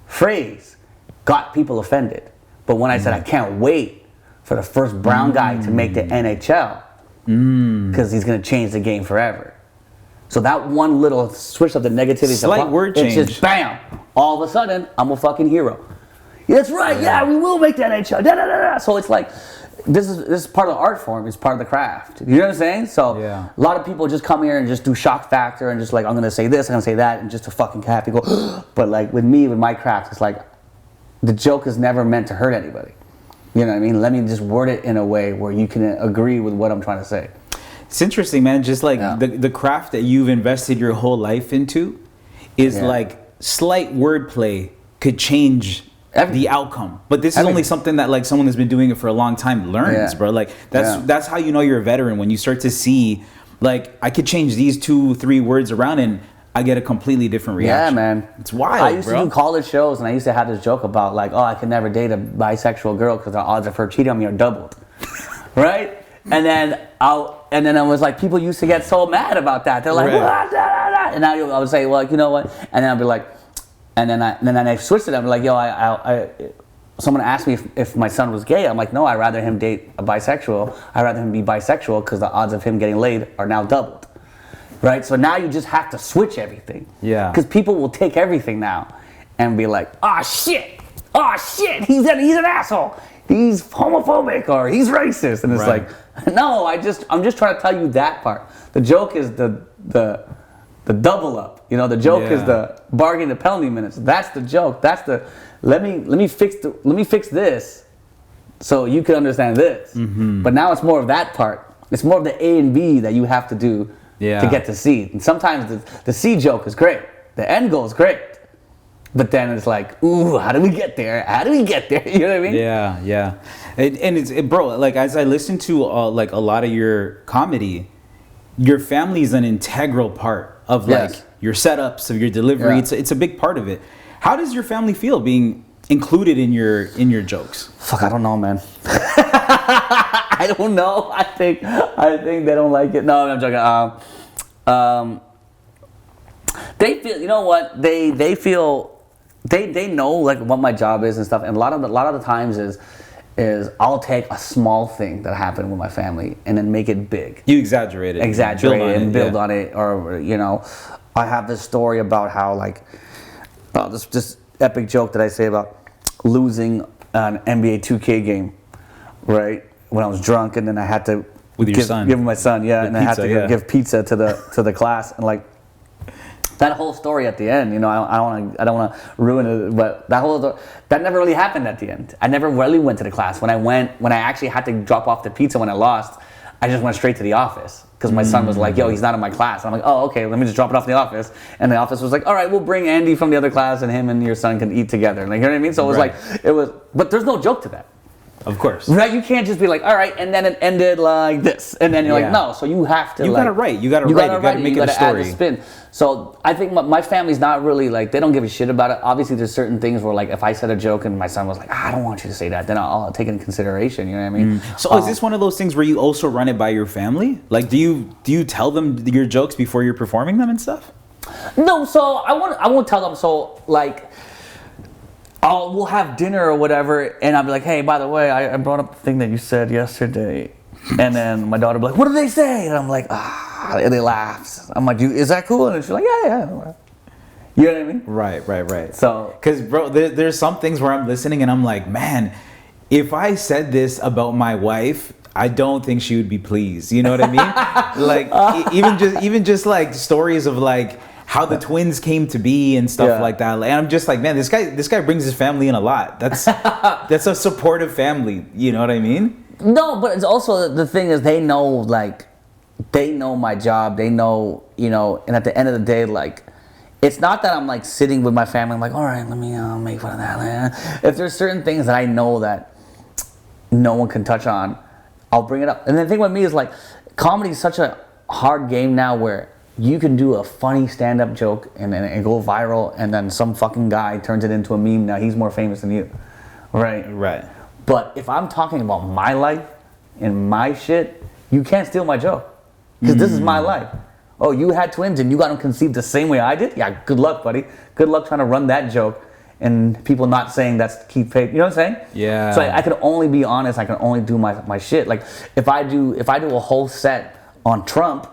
S2: phrase got people offended. But when I said, I can't wait for the first brown guy to make the NHL because he's going to change the game forever. So that one little switch of the negativity,
S1: slight word change,
S2: it's just bam. All of a sudden, I'm a fucking hero. Yeah, that's right. Yeah, we will make the NHL. Da, da, da, da. So it's like this is part of the art form. It's part of the craft. You know what I'm saying? So a lot of people just come here and just do shock factor and just like, I'm gonna say this, I'm gonna say that, and just to fucking happy go. But like with me, with my craft, it's like the joke is never meant to hurt anybody. You know what I mean? Let me just word it in a way where you can agree with what I'm trying to say.
S1: It's interesting, man. Just like the craft that you've invested your whole life into is like slight wordplay could change the outcome. But this is only something that like someone that's been doing it for a long time learns, bro. Like that's how you know you're a veteran, when you start to see like I could change these 2-3 words around and I get a completely different reaction.
S2: Yeah, man.
S1: It's wild,
S2: I used to do college shows, and I used to have this joke about like, oh, I could never date a bisexual girl because the odds of her cheating on me are doubled, right? And then I was like, people used to get so mad about that. They're like, and now I would say, well, you know what? And then I'd be like, and then I switched it. I'm like, yo, someone asked me if my son was gay. I'm like, no, I'd rather him date a bisexual. I'd rather him be bisexual because the odds of him getting laid are now doubled. Right? So now you just have to switch everything. Yeah. Because people will take everything now and be like, oh shit, he's an asshole. He's homophobic or he's racist. And it's like, no, I'm just trying to tell you that part. The joke is the double up. You know, the joke is the bargain, the penalty minutes. That's the joke. That's the let me fix this so you can understand this. Mm-hmm. But now it's more of that part. It's more of the A and B that you have to do to get to C. And sometimes the C joke is great. The end goal is great. But then it's like, ooh, how do we get there? You know what I mean?
S1: Yeah. And it's bro, like as I listen to like a lot of your comedy, your family is an integral part of like your setups, of your delivery. Yeah. It's a big part of it. How does your family feel being included in your jokes?
S2: Fuck, I don't know, man. I don't know. I think they don't like it. No, I'm joking. They feel, you know what? They feel, they know like what my job is and stuff. And a lot of the times is I'll take a small thing that happened with my family and then make it big.
S1: You exaggerate it.
S2: Build on it. Or, you know, I have this story about how like, this epic joke that I say about losing an NBA 2K game, right? When I was drunk, and then I had to give my son, and I had to give pizza to the class, and like that whole story at the end, you know, I don't want to ruin it, but that never really happened at the end. I never really went to the class. When I actually had to drop off the pizza when I lost, I just went straight to the office because my son was like, yo, he's not in my class. I'm like, oh, okay, let me just drop it off in the office. And the office was like, all right, we'll bring Andy from the other class and him and your son can eat together. Like, you know what I mean? So it was but there's no joke to that.
S1: Of course.
S2: Right? You can't just be like, all right, and then it ended like this. And then you're like, no. So you have to
S1: You gotta write. You gotta make it a story.
S2: Add the spin. So I think my family's not really like, they don't give a shit about it. Obviously there's certain things where like if I said a joke and my son was like, I don't want you to say that, then I'll take it into consideration. You know what I mean?
S1: So is this one of those things where you also run it by your family? Like do you tell them your jokes before you're performing them and stuff?
S2: No, so I won't tell them. So like, we'll have dinner or whatever, and I'll be like, hey, by the way, I brought up the thing that you said yesterday. And then my daughter will be like, what did they say? And I'm like, and they laugh. I'm like, is that cool? And she's like, yeah. You know what I mean?
S1: Right.
S2: So,
S1: because bro, there's some things where I'm listening and I'm like, man, if I said this about my wife, I don't think she would be pleased. You know what I mean? Like even just like stories of like how the twins came to be and stuff like that. And I'm just like, man, this guy brings his family in a lot. That's a supportive family. You know what I mean?
S2: No, but it's also the thing is they know my job. They know, you know, and at the end of the day, like, it's not that I'm like sitting with my family. I'm like, all right, let me make fun of that. If there's certain things that I know that no one can touch on, I'll bring it up. And the thing with me is like, comedy is such a hard game now where you can do a funny stand-up joke and then it go viral, and then some fucking guy turns it into a meme. Now he's more famous than you, right? But if I'm talking about my life and my shit, you can't steal my joke because this is my life. Oh, you had twins and you got them conceived the same way I did? Yeah, good luck, buddy. Good luck trying to run that joke and people not saying that's keep faith. You know what I'm saying?
S1: Yeah.
S2: So I can only be honest. I can only do my shit. Like if I do a whole set on Trump,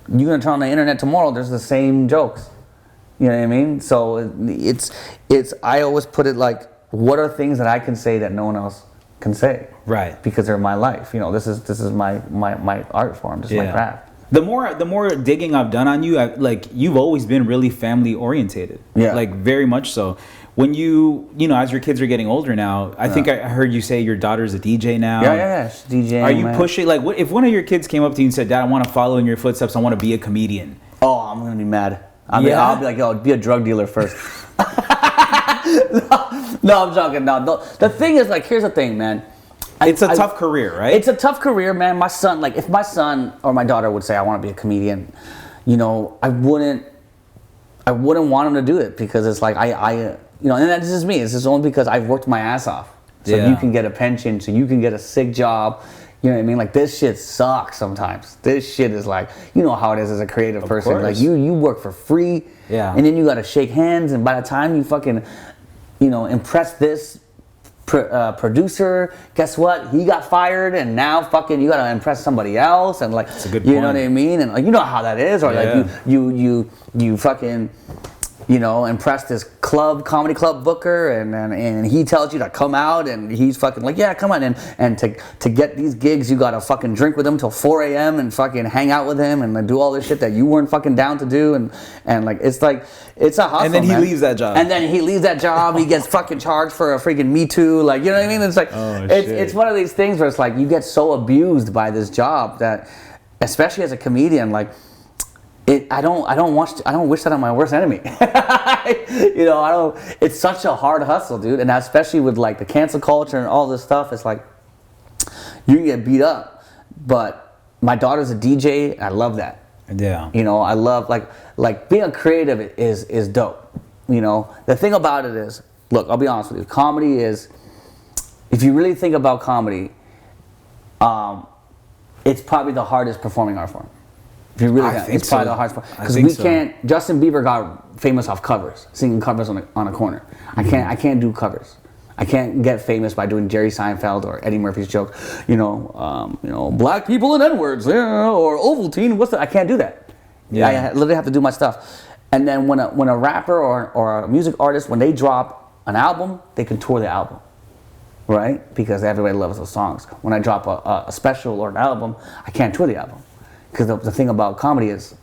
S2: you're gonna turn on the internet tomorrow, there's the same jokes. You know what I mean? So it's I always put it like, what are things that I can say that no one else can say? Right. Because they're my life. You know, this is my art form, this is my craft.
S1: The more digging I've done on you, like you've always been really family orientated. Yeah. Like very much so. when as your kids are getting older now, I think I heard you say your daughter's a DJ now.
S2: Yeah. She's DJing.
S1: Are you pushing, like, what if one of your kids came up to you and said, Dad, I want to follow in your footsteps, I want to be a comedian?
S2: Oh, I'm going to be mad. I'll be like, yo, be a drug dealer first. No, I'm joking. No, the thing is, like, here's the thing, man.
S1: It's a tough career, right?
S2: It's a tough career, man. My son, like, if my son or my daughter would say, I want to be a comedian, I wouldn't want him to do it, because it's like, and that's just me. It's just only because I've worked my ass off. So you can get a pension, so you can get a sick job. You know what I mean? Like, this shit sucks sometimes. This shit is like, you know how it is as a creative person.
S1: Course.
S2: Like, you work for free.
S1: Yeah.
S2: And then you got to shake hands, and by the time you fucking, impress this producer, guess what? He got fired, and now fucking you got to impress somebody else, and like,
S1: that's a good point.
S2: You know what I mean? And like, you know how that is, or like you fucking, impress this comedy club booker, and he tells you to come out, and he's fucking like, yeah, come on, and to get these gigs, you gotta fucking drink with him till 4 a.m. and fucking hang out with him and do all this shit that you weren't fucking down to do, and like, it's a hustle.
S1: And then he leaves that job.
S2: He gets fucking charged for a freaking Me Too, like, you know what I mean? It's like, it's one of these things where it's like, you get so abused by this job that, especially as a comedian, like, I don't wish that on my worst enemy. It's such a hard hustle, dude. And especially with like the cancel culture and all this stuff, it's like, you can get beat up. But my daughter's a DJ, and I love that.
S1: Yeah.
S2: I love like being a creative is dope. The thing about it is, look, I'll be honest with you. Comedy is, if you really think about comedy, it's probably the hardest performing art form. If you really have, it's probably the hardest part, because can't. Justin Bieber got famous off covers, singing covers on a corner. I can't do covers. I can't get famous by doing Jerry Seinfeld or Eddie Murphy's joke. Black people and N-words, or Ovaltine. I can't do that. Yeah. I literally have to do my stuff. And then when a rapper or a music artist, when they drop an album, they can tour the album, right? Because everybody loves those songs. When I drop a special or an album, I can't tour the album. Because the thing about comedy is,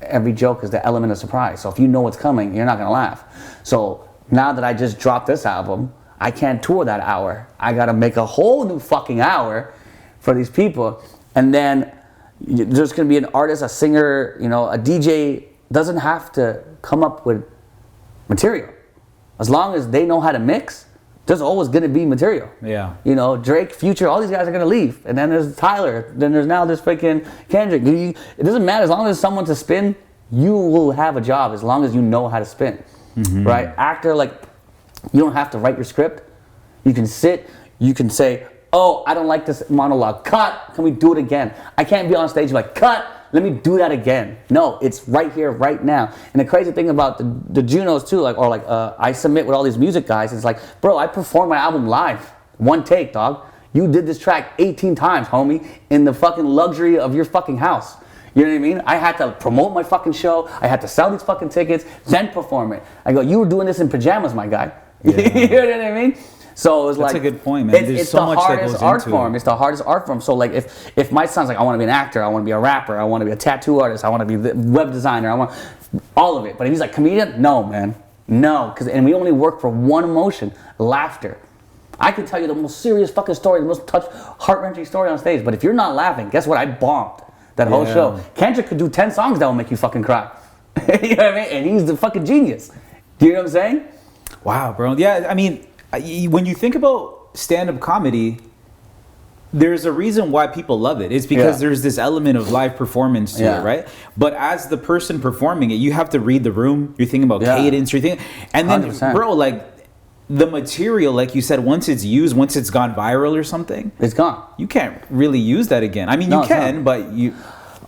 S2: every joke is the element of surprise. So if you know what's coming, you're not going to laugh. So now that I just dropped this album, I can't tour that hour. I got to make a whole new fucking hour for these people. And then there's going to be an artist, a singer, a DJ doesn't have to come up with material. As long as they know how to mix, there's always going to be material.
S1: Yeah.
S2: Drake, Future, all these guys are going to leave. And then there's Tyler. Then there's now this freaking Kendrick. It doesn't matter. As long as there's someone to spin, you will have a job as long as you know how to spin. Mm-hmm. Right? Actor, like, you don't have to write your script. You can sit. You can say, oh, I don't like this monologue. Cut. Can we do it again? I can't be on stage like, cut. Let me do that again. No, it's right here, right now. And the crazy thing about the Junos too, I submit with all these music guys. It's like, bro, I performed my album live, one take, dog. You did this track 18 times, homie, in the fucking luxury of your fucking house. You know what I mean? I had to promote my fucking show. I had to sell these fucking tickets, then perform it. I go, you were doing this in pajamas, my guy. Yeah. You know what I mean? So it's
S1: That's
S2: like,
S1: a good point, man. There's so much that goes into it.
S2: It's the hardest art form. So like, if my son's like, I want to be an actor, I want to be a rapper, I want to be a tattoo artist, I want to be a web designer, I want all of it. But if he's like comedian, no, man, no, and we only work for one emotion: laughter. I can tell you the most serious fucking story, the most heart-wrenching story on stage. But if you're not laughing, guess what? I bombed that whole show. Kendrick could do 10 songs that will make you fucking cry. You know what I mean? And he's the fucking genius. Do you know what I'm saying?
S1: Wow, bro. Yeah, I mean, when you think about stand-up comedy, there's a reason why people love it. It's because there's this element of live performance to it, right? But as the person performing it, you have to read the room. You're thinking about cadence. You're thinking, and then, 100%. Bro, like the material, like you said, once it's used, once it's gone viral or something,
S2: it's gone.
S1: You can't really use that again. I mean, you can, but you.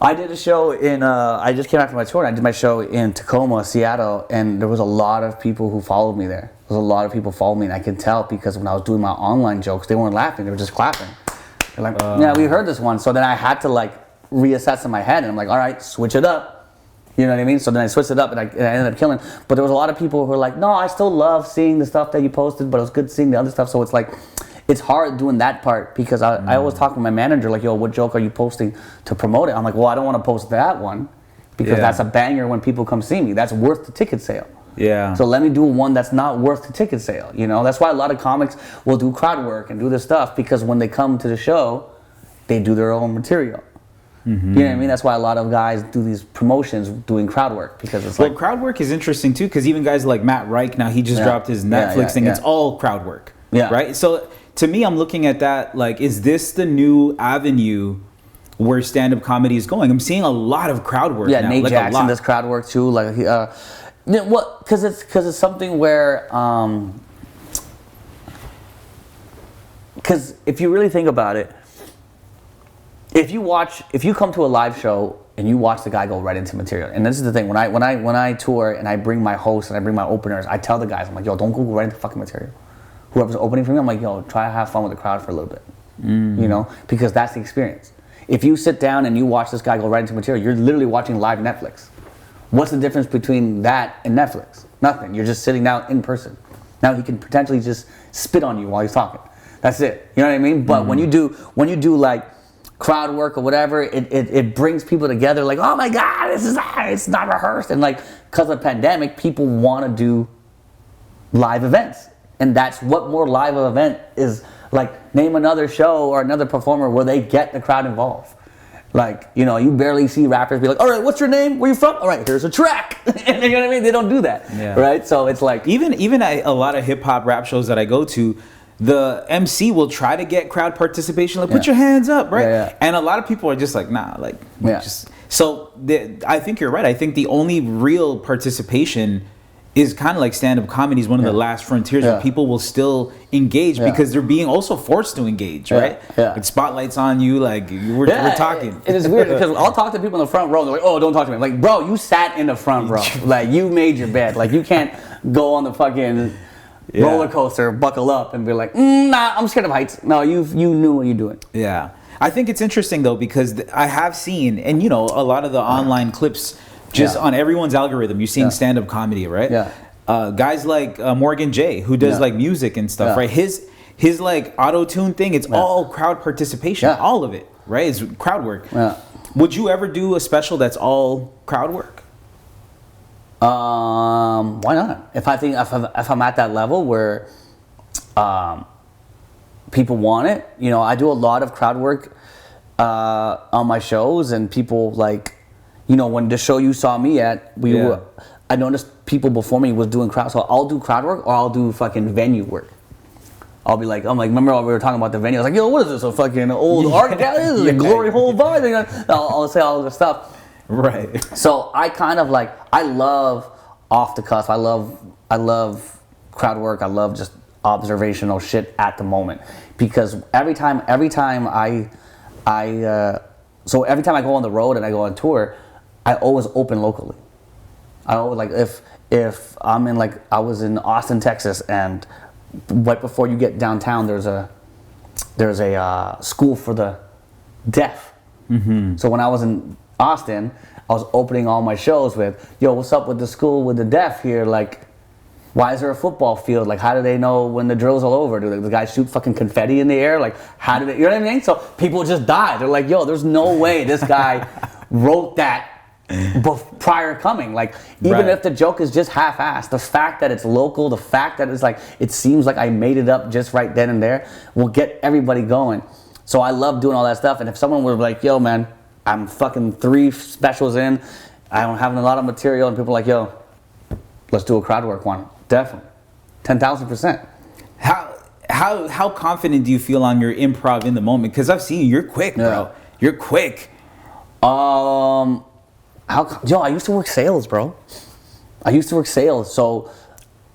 S2: I did a show in, I just came after my tour, and I did my show in Tacoma, Seattle, and there was a lot of people who followed me there. There was a lot of people followed me, and I can tell because when I was doing my online jokes, they weren't laughing, they were just clapping. They're like, yeah, we heard this one. So then I had to like reassess in my head, and I'm like, all right, switch it up. You know what I mean? So then I switched it up, and I ended up killing. But there was a lot of people who were like, no, I still love seeing the stuff that you posted, but it was good seeing the other stuff. So it's like, it's hard doing that part because I always talk with my manager like, yo, what joke are you posting to promote it? I'm like, well, I don't want to post that one because that's a banger when people come see me. That's worth the ticket sale.
S1: Yeah.
S2: So let me do one that's not worth the ticket sale. You know, that's why a lot of comics will do crowd work and do this stuff, because when they come to the show, they do their own material. Mm-hmm. You know what I mean? That's why a lot of guys do these promotions doing crowd work, because it's like,
S1: crowd work is interesting too, because even guys like Matt Reich now, he just dropped his Netflix thing. It's all crowd work.
S2: Yeah.
S1: Right. So to me, I'm looking at that like, is this the new avenue where stand-up comedy is going? I'm seeing a lot of crowd work.
S2: Yeah,
S1: now.
S2: Nate
S1: like
S2: Jackson does crowd work too. Like, because it's something where, because if you really think about it, if you come to a live show and you watch the guy go right into material, and this is the thing, when I tour and I bring my hosts and I bring my openers, I tell the guys, I'm like, yo, don't go right into fucking material. Whoever's opening for me, I'm like, yo, try to have fun with the crowd for a little bit, you know, because that's the experience. If you sit down and you watch this guy go right into material, you're literally watching live Netflix. What's the difference between that and Netflix? Nothing. You're just sitting down in person. Now he can potentially just spit on you while he's talking. That's it. You know what I mean? But when you do like crowd work or whatever, it brings people together. Like, oh my God, it's not rehearsed. And like, because of the pandemic, people want to do live events, and that's what more live event is. Like, name another show or another performer where they get the crowd involved. Like, you know, you barely see rappers be like, all right, what's your name? Where you from? All right, here's a track. And you know what I mean? They don't do that, right? So it's like...
S1: Even a lot of hip-hop rap shows that I go to, the MC will try to get crowd participation. Like, put your hands up, right?
S2: Yeah.
S1: And a lot of people are just like, nah, like... Just, so I think you're right. I think the only real participation is kind of like stand-up comedy is one of the last frontiers where people will still engage because they're being also forced to engage, right?
S2: Yeah.
S1: Like, spotlight's on you, like we're talking.
S2: It is weird because I'll talk to people in the front row. They're like, "Oh, don't talk to me." I'm like, bro, you sat in the front row. Like, you made your bed. Like, you can't go on the fucking roller coaster, buckle up, and be like, "Nah, I'm scared of heights." No, you knew what you're doing.
S1: Yeah, I think it's interesting though, because I have seen, and you know, a lot of the online clips. Just on everyone's algorithm, you're seeing stand-up comedy, right?
S2: Yeah.
S1: Guys like Morgan J, who does like music and stuff, right? His like auto-tune thing, it's all crowd participation, all of it, right? It's crowd work.
S2: Yeah.
S1: Would you ever do a special that's all crowd work?
S2: Why not? If I'm at that level where people want it, you know, I do a lot of crowd work on my shows, and people like. You know, when the show you saw me at, I noticed people before me was doing crowd. So I'll do crowd work or I'll do fucking venue work. I'm like, remember we were talking about the venue? I was like, yo, what is this? A fucking old art gallery? This is a glory hole vibe. I'll say all this stuff.
S1: Right.
S2: So I kind of like, I love off the cuff. I love crowd work. I love just observational shit at the moment, because every time I go on the road and I go on tour, I always open locally. I always, like, if I'm in, like, I was in Austin, Texas, and right before you get downtown, there's a school for the deaf. Mm-hmm. So when I was in Austin, I was opening all my shows with, yo, what's up with the school with the deaf here? Like, why is there a football field? Like, how do they know when the drill's all over? Do the guys shoot fucking confetti in the air? Like, how do they, you know what I mean? So people just die. They're like, yo, there's no way this guy wrote that prior coming. Like, even if the joke is just half-assed, the fact that it's local, the fact that it's like, it seems like I made it up just right then and there, will get everybody going. So I love doing all that stuff. And if someone were like, yo, man, I'm fucking 3 specials in, I don't have a lot of material, and people are like, yo, let's do a crowd work one. Definitely. 10,000%.
S1: How confident do you feel on your improv in the moment? Because I've seen you, you're quick, bro. You're quick.
S2: I used to work sales, bro. So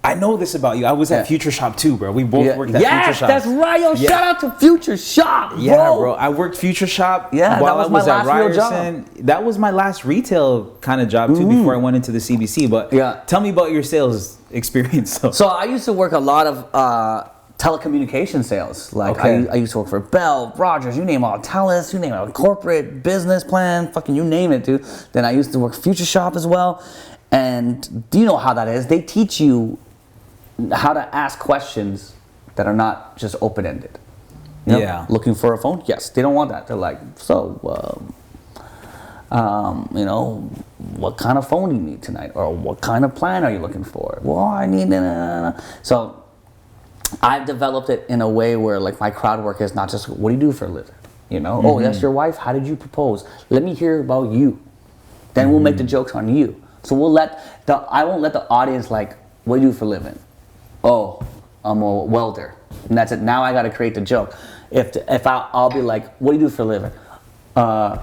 S1: I know this about you. I was at Future Shop too, bro. We both worked at Future Shop.
S2: That's right, yo. Shout out to Future Shop, bro.
S1: Yeah, bro. I worked Future Shop while I was at Ryerson. That was my last retail kind of job too, before I went into the CBC. But tell me about your sales experience.
S2: So I used to work a lot of telecommunication sales. Like, I used to work for Bell, Rogers, you name all, TELUS, you name it, corporate, business plan, fucking you name it, dude. Then I used to work Future Shop as well. And do you know how that is? They teach you how to ask questions that are not just open-ended. You know?
S1: Yeah.
S2: Looking for a phone? Yes. They don't want that. They're like, so, You know, what kind of phone do you need tonight? Or what kind of plan are you looking for? Well, I need... So I've developed it in a way where like my crowd work is not just, what do you do for a living? You know, oh, that's your wife? How did you propose? Let me hear about you. Then we'll make the jokes on you. So I won't let the audience like, what do you do for a living? Oh, I'm a welder. And that's it. Now I got to create the joke. I'll be like, what do you do for a living? I'm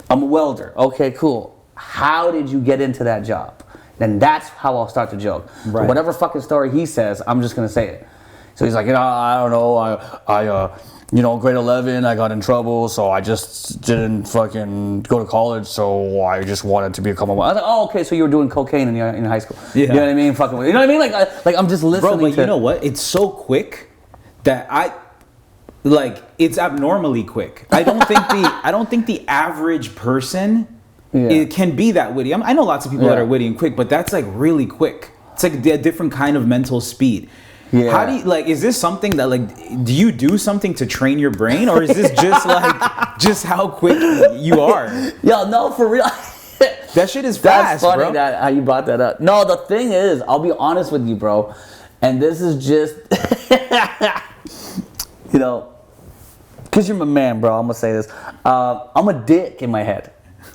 S2: a welder. Okay, cool. How did you get into that job? Then that's how I'll start the joke. Right. So whatever fucking story he says, I'm just gonna say it. So he's like, I don't know, I grade 11, I got in trouble, so I just didn't fucking go to college, so I just wanted to become a... I was like, oh, okay, so you were doing cocaine in high school. Yeah. You know what I mean? Fucking, you know what I mean? Like I'm just listening.
S1: Bro, but you know what? It's so quick that it's abnormally quick. I don't think the average person it can be that witty. I know lots of people that are witty and quick, but that's like really quick. It's like a different kind of mental speed. Yeah. How do you is this something that do you do something to train your brain, or is this just how quick you are?
S2: Yo, no, for real.
S1: That shit is fast,
S2: That's funny
S1: bro.
S2: that how you brought that up. No, the thing is, I'll be honest with you, bro, and this is just because you're my man, bro. I'm gonna say this. I'm a dick in my head.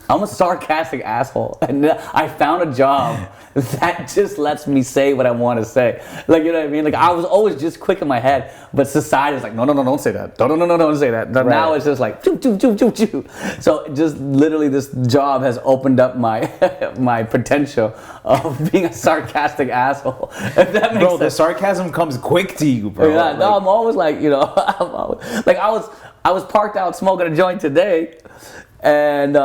S2: I'm a sarcastic asshole, and I found a job that just lets me say what I want to say. Like, you know what I mean? Like, I was always just quick in my head, but society was like, no, don't say that. No, don't say that. Right. Now it's just like, choo. So just literally this job has opened up my my potential of being a sarcastic asshole. If that makes
S1: bro,
S2: sense.
S1: the sarcasm comes quick to you, bro.
S2: Yeah, no, I'm always like, I was parked out smoking a joint today, and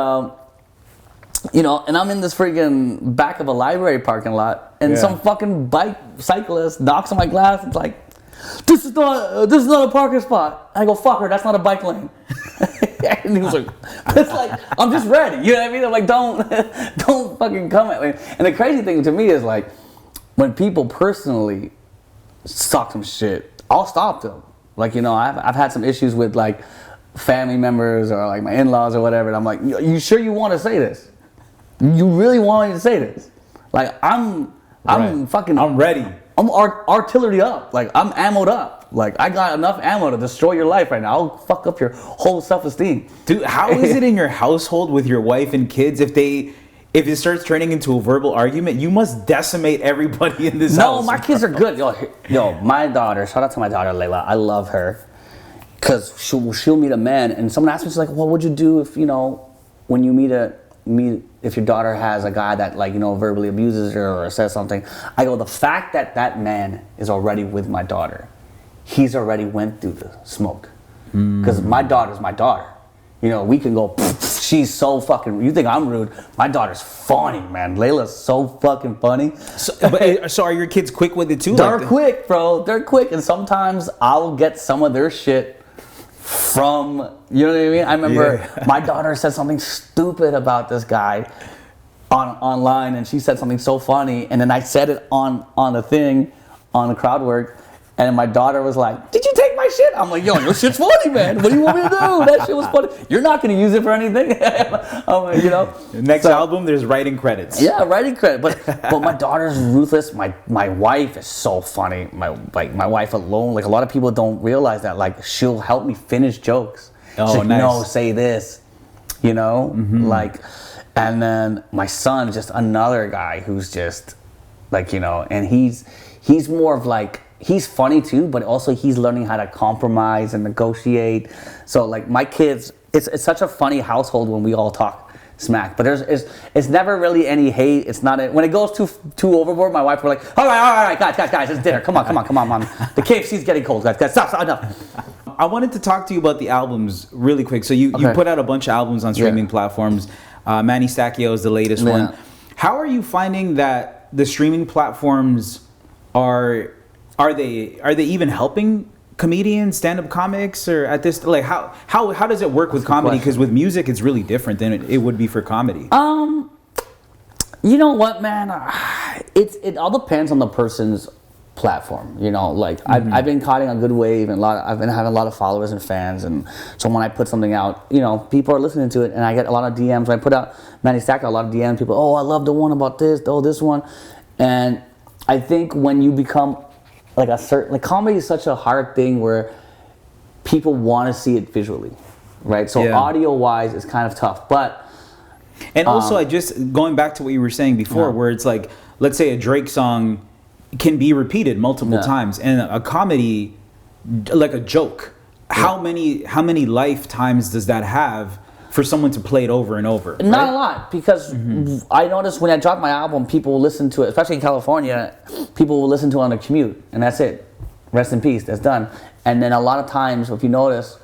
S2: and I'm in this freaking back of a library parking lot, and some fucking cyclist knocks on my glass. It's like, this is not a parking spot. I go, fuck her, that's not a bike lane. And he was like, it's like, I'm just ready. You know what I mean? I'm like, don't fucking come at me. And the crazy thing to me is like, when people personally talk some shit, I'll stop them. Like, I've had some issues with like family members or like my in-laws or whatever, and I'm like, you sure you want to say this? You really want me to say this? Like, I'm
S1: ready.
S2: I'm artillery up. Like, I'm ammoed up. Like, I got enough ammo to destroy your life right now. I'll fuck up your whole self-esteem.
S1: Dude, how is it in your household with your wife and kids if it starts turning into a verbal argument? You must decimate everybody in this house.
S2: No, my kids are good. Yo, my daughter, shout out to my daughter, Layla. I love her. Because she'll meet a man, and someone asked me, she's like, what would you do if, when you if your daughter has a guy that verbally abuses her or says something? I go, the fact that man is already with my daughter, he's already went through the smoke. Because my daughter's my daughter. We can go, she's so fucking, you think I'm rude? My daughter's funny, man. Layla's so fucking funny.
S1: So are your kids quick with it too?
S2: They're quick, bro. They're quick. And sometimes I'll get some of their shit from, you know what I mean? I remember my daughter said something stupid about this guy online, and she said something so funny, and then I said it on the thing, on the crowd work, and my daughter was like, did you take my shit? I'm like, yo, your shit's funny, man. What do you want me to do? That shit was funny. You're not going to use it for anything. I'm like,
S1: Next album, there's writing credits.
S2: Yeah, writing credit. But my daughter's ruthless. My wife is so funny. My wife alone, like, a lot of people don't realize that. Like, she'll help me finish jokes.
S1: Oh,
S2: she's like,
S1: nice.
S2: No, say this. Like, and then my son, just another guy who's just like, and he's more of like, he's funny too, but also he's learning how to compromise and negotiate. So like my kids, it's such a funny household when we all talk smack. But it's never really any hate. It's not when it goes too overboard. My wife will be like, all right, guys, it's dinner. Come on, Mom. The KFC's getting cold, guys. Stop, enough.
S1: I wanted to talk to you about the albums really quick. So you put out a bunch of albums on streaming platforms. Manny Stacchio is the latest one. How are you finding that the streaming platforms are they even helping comedians, stand-up comics, or at this how does it work with comedy? Because with music it's really different than it would be for comedy.
S2: You know what, man? It all depends on the person's platform. You know, like I've been caught in a good wave, and I've been having a lot of followers and fans, and so when I put something out, you know, people are listening to it, and I get a lot of DMs. When I put out Manny Stack, a lot of DMs. People, oh, I love the one about this. Oh, this one, and I think when you become like comedy is such a hard thing where people want to see it visually, right? So audio wise, it's kind of tough, but.
S1: And also, I just going back to what you were saying before, where it's like, let's say a Drake song can be repeated multiple times, and a comedy, like a joke, how many lifetimes does that have for someone to play it over and over?
S2: Not a lot, because I noticed when I dropped my album, people will listen to it, especially in California, people will listen to it on the commute, and that's it. Rest in peace, that's done. And then a lot of times, if you notice,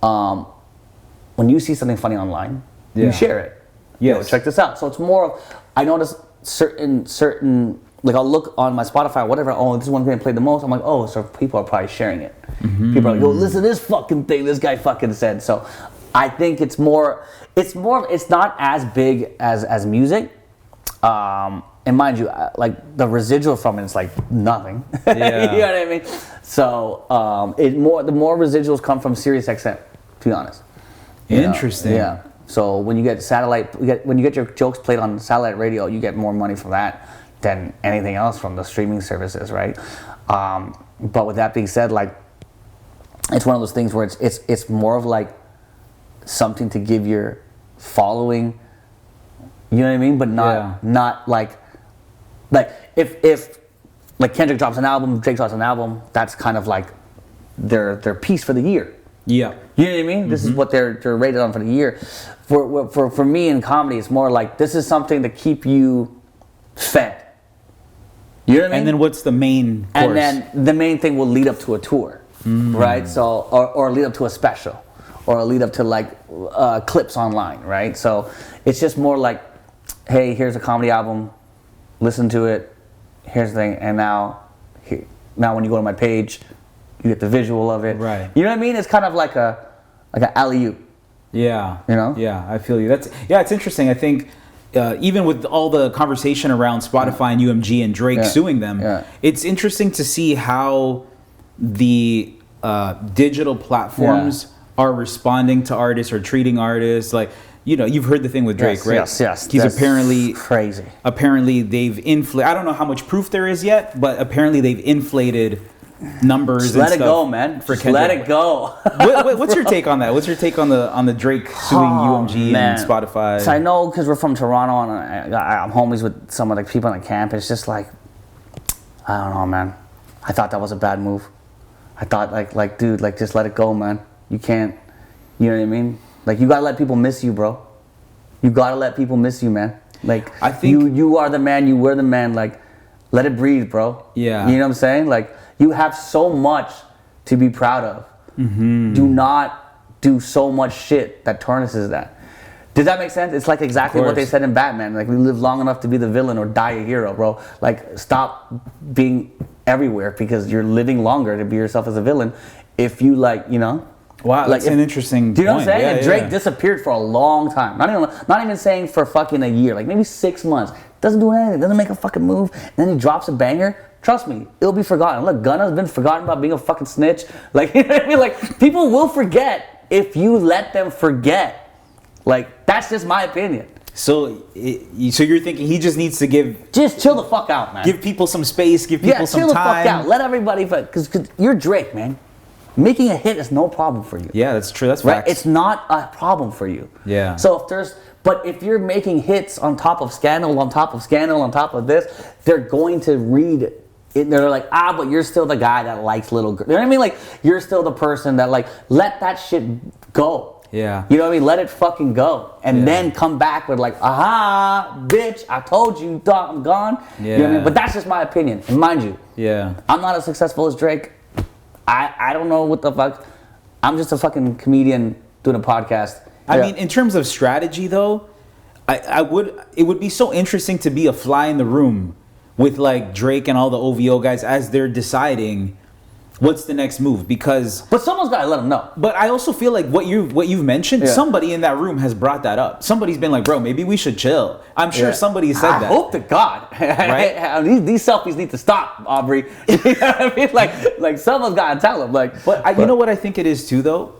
S2: when you see something funny online, you share it.
S1: Yes.
S2: You know, check this out. So it's more of, I notice certain, like I'll look on my Spotify or whatever, oh, this one's going to play the most. I'm like, oh, so people are probably sharing it. People are like, yo, listen to this fucking thing this guy fucking said. So I think it's not as big as music. And mind you, like the residual from it is like nothing. You know what I mean? So the more residuals come from Sirius XM, to be honest.
S1: Interesting.
S2: Yeah. So when you get when you get your jokes played on satellite radio, you get more money from that than anything else from the streaming services, right? But with that being said, like it's one of those things where it's more of like something to give your following, you know what I mean? But not like if like Kendrick drops an album, Drake drops an album, that's kind of like their piece for the year.
S1: Yeah.
S2: You know what I mean? This is what they're rated on for the year. For me in comedy, it's more like this is something to keep you fed. You know what I mean?
S1: And then what's the main course?
S2: And then the main thing will lead up to a tour, right? So or lead up to a special, or lead up to like clips online, right? So it's just more like, hey, here's a comedy album, listen to it. Here's the thing, and now when you go to my page, you get the visual of it.
S1: Right.
S2: You know what I mean? It's kind of like an alley-oop.
S1: Yeah.
S2: You know?
S1: Yeah, I feel you. It's interesting. I think even with all the conversation around Spotify and UMG and Drake suing them, it's interesting to see how the digital platforms are responding to artists or treating artists. Like, you know, you've heard the thing with Drake, right?
S2: Yes.
S1: He's apparently
S2: crazy.
S1: Apparently they've inflated. I don't know how much proof there is yet, but apparently they've inflated numbers.
S2: Just
S1: and
S2: let
S1: stuff
S2: it go, man.
S1: For
S2: Just let it go.
S1: What's your take on that? What's your take on the Drake suing UMG and Spotify?
S2: So I know because we're from Toronto and I'm homies with some of the people on the camp. It's just like, I don't know, man. I thought that was a bad move. I thought like dude, like just let it go, man. You can't. You know what I mean? Like you gotta let people miss you, bro. You gotta let people miss you, man. Like
S1: I think
S2: you are the man. You were the man. Like let it breathe, bro.
S1: Yeah.
S2: You know what I'm saying? Like. You have so much to be proud of. Do not do so much shit that tarnishes that. Does that make sense? It's like exactly what they said in Batman. Like, we live long enough to be the villain or die a hero, bro. Like, stop being everywhere because you're living longer to be yourself as a villain. If you, like, you know.
S1: Wow, that's an interesting point.
S2: Do you know what I'm saying? And Drake disappeared for a long time. Not even saying for fucking a year. Like, maybe 6 months. Doesn't do anything. Doesn't make a fucking move. And then he drops a banger. Trust me, it'll be forgotten. Look, Gunna's been forgotten about being a fucking snitch. Like, you know what I mean? Like, people will forget if you let them forget. Like, that's just my opinion.
S1: So you're thinking he just needs to
S2: just chill the fuck out, man.
S1: Give people some space, give people some time.
S2: Chill the fuck out. Let everybody, because you're Drake, man. Making a hit is no problem for you.
S1: Yeah, that's true. That's
S2: right.
S1: Facts.
S2: It's not a problem for you.
S1: Yeah.
S2: So if you're making hits on top of scandal, on top of scandal, on top of this, they're going to read it. They're like, but you're still the guy that likes little girls. You know what I mean? Like, you're still the person that, like, let that shit go.
S1: Yeah.
S2: You know what I mean? Let it fucking go. And then come back with, like, aha, bitch, I told you, thought I'm gone.
S1: Yeah.
S2: You know what I mean? But that's just my opinion. And mind you, I'm not as successful as Drake. I don't know what the fuck. I'm just a fucking comedian doing a podcast.
S1: I mean, in terms of strategy, though, it would be so interesting to be a fly in the room with like Drake and all the OVO guys as they're deciding what's the next move? Because
S2: But someone's got to let him know.
S1: but I also feel like what you've mentioned, somebody in that room has brought that up. Somebody's been like, bro, maybe we should chill. I'm sure somebody said
S2: I
S1: that.
S2: hope to God.
S1: Right?
S2: these selfies need to stop, Aubrey. You know what I mean? Like someone's got to tell him. But
S1: you know what I think it is too, though?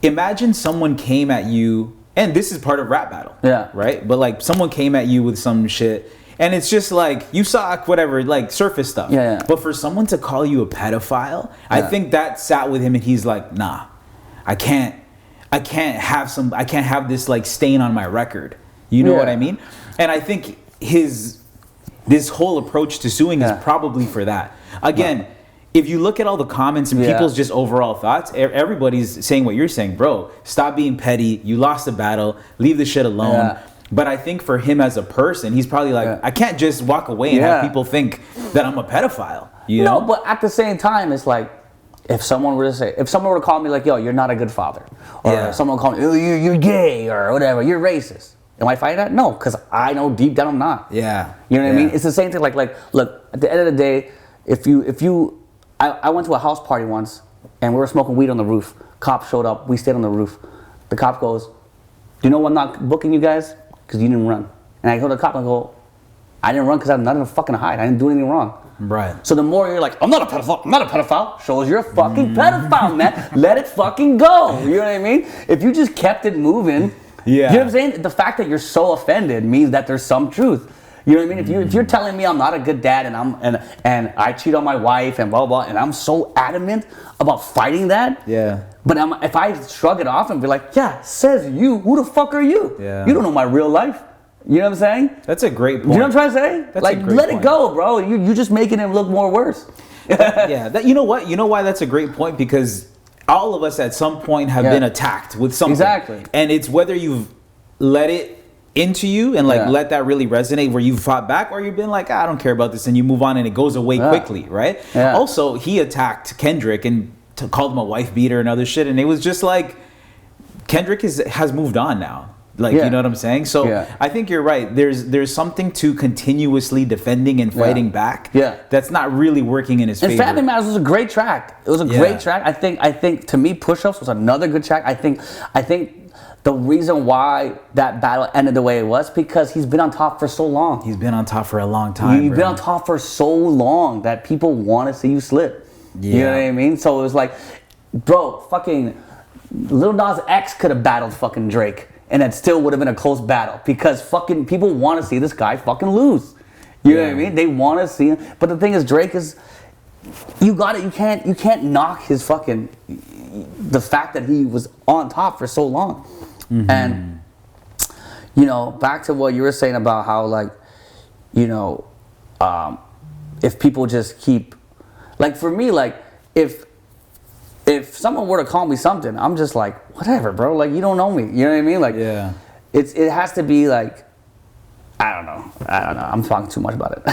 S1: Imagine someone came at you, and this is part of rap battle.
S2: Yeah.
S1: Right? But like someone came at you with some shit, and it's just like, you saw whatever, like surface stuff.
S2: Yeah.
S1: But for someone to call you a pedophile, I think that sat with him, and he's like, nah, I can't have this like stain on my record. You know what I mean? And I think this whole approach to suing is probably for that. Again, if you look at all the comments and people's just overall thoughts, everybody's saying what you're saying, bro. Stop being petty. You lost the battle. Leave the shit alone.
S2: Yeah.
S1: But I think for him as a person, he's probably like, I can't just walk away and have people think that I'm a pedophile. You know?
S2: No, but at the same time, it's like, if someone were to call me like, yo, you're not a good father, or someone would call me, oh, you're gay, or whatever, you're racist. Am I fighting that? No, because I know deep down I'm not.
S1: Yeah.
S2: You know what I mean? It's the same thing. Like, look, at the end of the day, I went to a house party once, and we were smoking weed on the roof. Cop showed up. We stayed on the roof. The cop goes, do you know I'm not booking you guys? Because you didn't run. And I go to the cop and go, I didn't run because I have nothing to fucking hide. I didn't do anything wrong.
S1: Right.
S2: So the more you're like, I'm not a pedophile, shows you're a fucking pedophile, man. Let it fucking go. You know what I mean? If you just kept it moving, you know what I'm saying? The fact that you're so offended means that there's some truth. You know what I mean? If you're telling me I'm not a good dad and I cheat on my wife and blah blah, and I'm so adamant about fighting that. Yeah. But if I shrug it off and be like, yeah, says you, who the fuck are you? Yeah. You don't know my real life. You know what I'm saying?
S1: That's a great point.
S2: You know what I'm trying to say?
S1: That's
S2: like, let it go, bro. You're just making him look more worse.
S1: You know what? You know why that's a great point? Because all of us at some point have been attacked with something.
S2: Exactly.
S1: And it's whether you've let it into you and like let that really resonate where you've fought back, or you've been like, I don't care about this, and you move on and it goes away quickly, right? Yeah. Also, he attacked Kendrick and called him a wife beater and other shit, and it was just like, Kendrick has moved on now. Like, you know what I'm saying? So I think you're right. There's something to continuously defending and fighting back. Yeah. That's not really working in his favor.
S2: And Family Matters was a great track. It was a great track. I think to me, Push Ups was another good track. I think the reason why that battle ended the way it was because he's been on top for so long.
S1: He's been on top for a long time.
S2: He's been on top for so long that people want to see you slip. Yeah. You know what I mean? So it was like, bro, fucking Lil Nas X could have battled fucking Drake. And it still would have been a close battle because fucking people want to see this guy fucking lose. You know what I mean? They want to see him. But the thing is, Drake is, you got it. You can't knock his fucking, the fact that he was on top for so long. Mm-hmm. And, you know, back to what you were saying about how, like, you know, if people just keep, like, for me, like, if someone were to call me something, I'm just like, whatever, bro. Like, you don't know me. You know what I mean? Like, it has to be like, I don't know. I'm talking too much about it.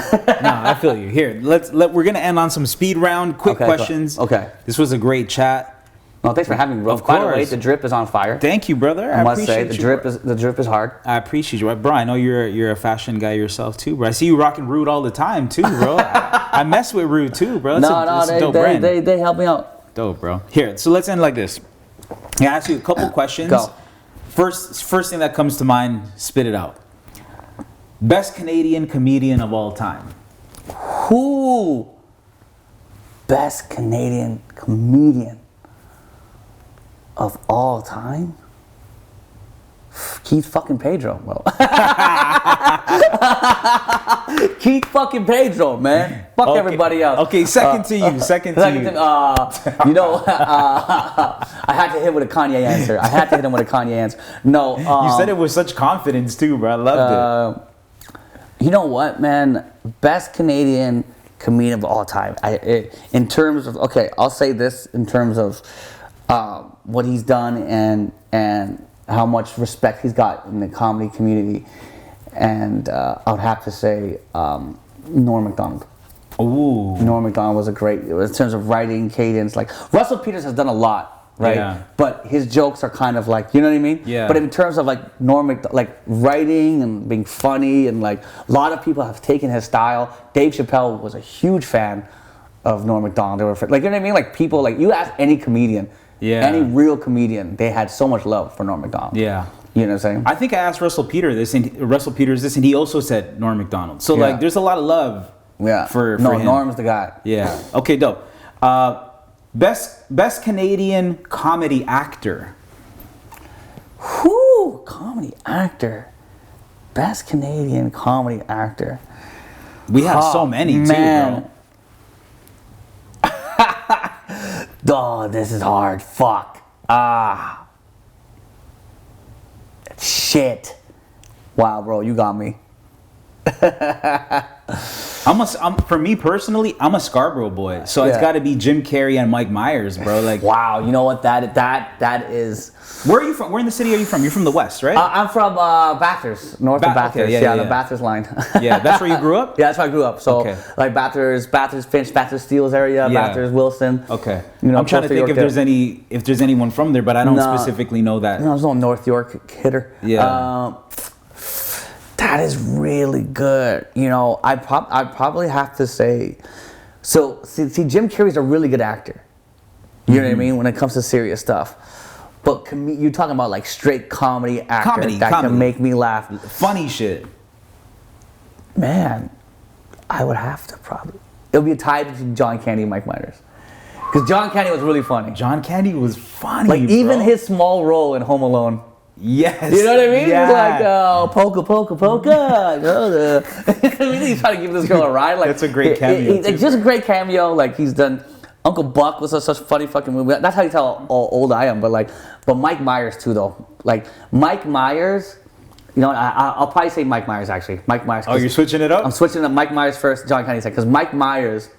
S1: No, I feel you. Here, we're gonna end on some speed round, quick questions.
S2: Okay.
S1: This was a great chat.
S2: Well, thanks for having me, bro. By the way, the drip is on fire.
S1: Thank you, brother.
S2: I must say, the drip is hard.
S1: I appreciate you, bro. I know you're a fashion guy yourself too, bro. I see you rocking Rude all the time too, bro. I mess with Rude too, bro.
S2: They help me out.
S1: Dope, bro. Here, so let's end like this. I ask you a couple questions.
S2: Go.
S1: First thing that comes to mind, spit it out. Best Canadian comedian of all time.
S2: Who? Best Canadian comedian of all time? Keith fucking Pedro, bro. Keith fucking Pedro, man. Fuck everybody else.
S1: Okay, second to you.
S2: You know, I had to hit with a Kanye answer. No.
S1: You said it with such confidence too, bro. I loved it.
S2: You know what, man? Best Canadian comedian of all time. In terms of, okay, I'll say this in terms of what he's done and how much respect he's got in the comedy community. And I would have to say Norm Macdonald.
S1: Ooh.
S2: Norm Macdonald was a great, in terms of writing, cadence. Like, Russell Peters has done a lot, right? Yeah. But his jokes are kind of like, you know what I mean?
S1: Yeah.
S2: But in terms of like like writing and being funny, and like a lot of people have taken his style. Dave Chappelle was a huge fan of Norm Macdonald. They were like, you know what I mean? Like people, like you ask any comedian, any real comedian, they had so much love for Norm Macdonald.
S1: Yeah.
S2: You know what I'm saying?
S1: I think I asked Russell Peters this, and he also said Norm Macdonald. So like, there's a lot of love.
S2: Yeah.
S1: For
S2: no,
S1: him.
S2: Norm's the guy.
S1: Yeah. Okay, dope. Best Canadian comedy actor.
S2: Whoo, comedy actor. Best Canadian comedy actor.
S1: We have so many too, bro.
S2: Oh, this is hard. Fuck. Shit. Wow, bro, you got me.
S1: For me personally, I'm a Scarborough boy, so it's got to be Jim Carrey and Mike Myers, bro. Like,
S2: wow, you know what? That is.
S1: Where are you from? Where in the city are you from? You're from the West, right?
S2: I'm from Bathurst, north of Bathurst. Okay, the Bathurst line.
S1: Yeah, that's where you grew up.
S2: Yeah, that's where I grew up. So like Bathurst, Finch, Bathurst Steeles area, Bathurst, Wilson.
S1: Okay.
S2: You know,
S1: I'm trying to think if there's anyone from there, but I don't specifically know that.
S2: No, there's no North York hitter.
S1: Yeah.
S2: That is really good. You know, I'd probably have to say. So see, Jim Carrey's a really good actor. You know what I mean when it comes to serious stuff. But you're talking about like straight comedy actor that can make me laugh.
S1: Funny shit.
S2: Man, I would have to probably. It would be a tie between John Candy and Mike Myers. Because John Candy was really funny.
S1: John Candy was funny.
S2: Like even his small role in Home Alone.
S1: Yes.
S2: You know what I mean?
S1: Yeah.
S2: He's like, polka, polka, polka. I mean, he's trying to give this girl a ride. Like,
S1: that's a great cameo.
S2: It's just a great cameo. Like, he's done. Uncle Buck was such a funny fucking movie. That's how you tell how old I am. But Mike Myers too, though. Like, Mike Myers. You know, I'll probably say Mike Myers actually. Mike Myers.
S1: Oh, you're switching it up?
S2: I'm switching it up. Mike Myers first, John Candy second. Because Mike Myers,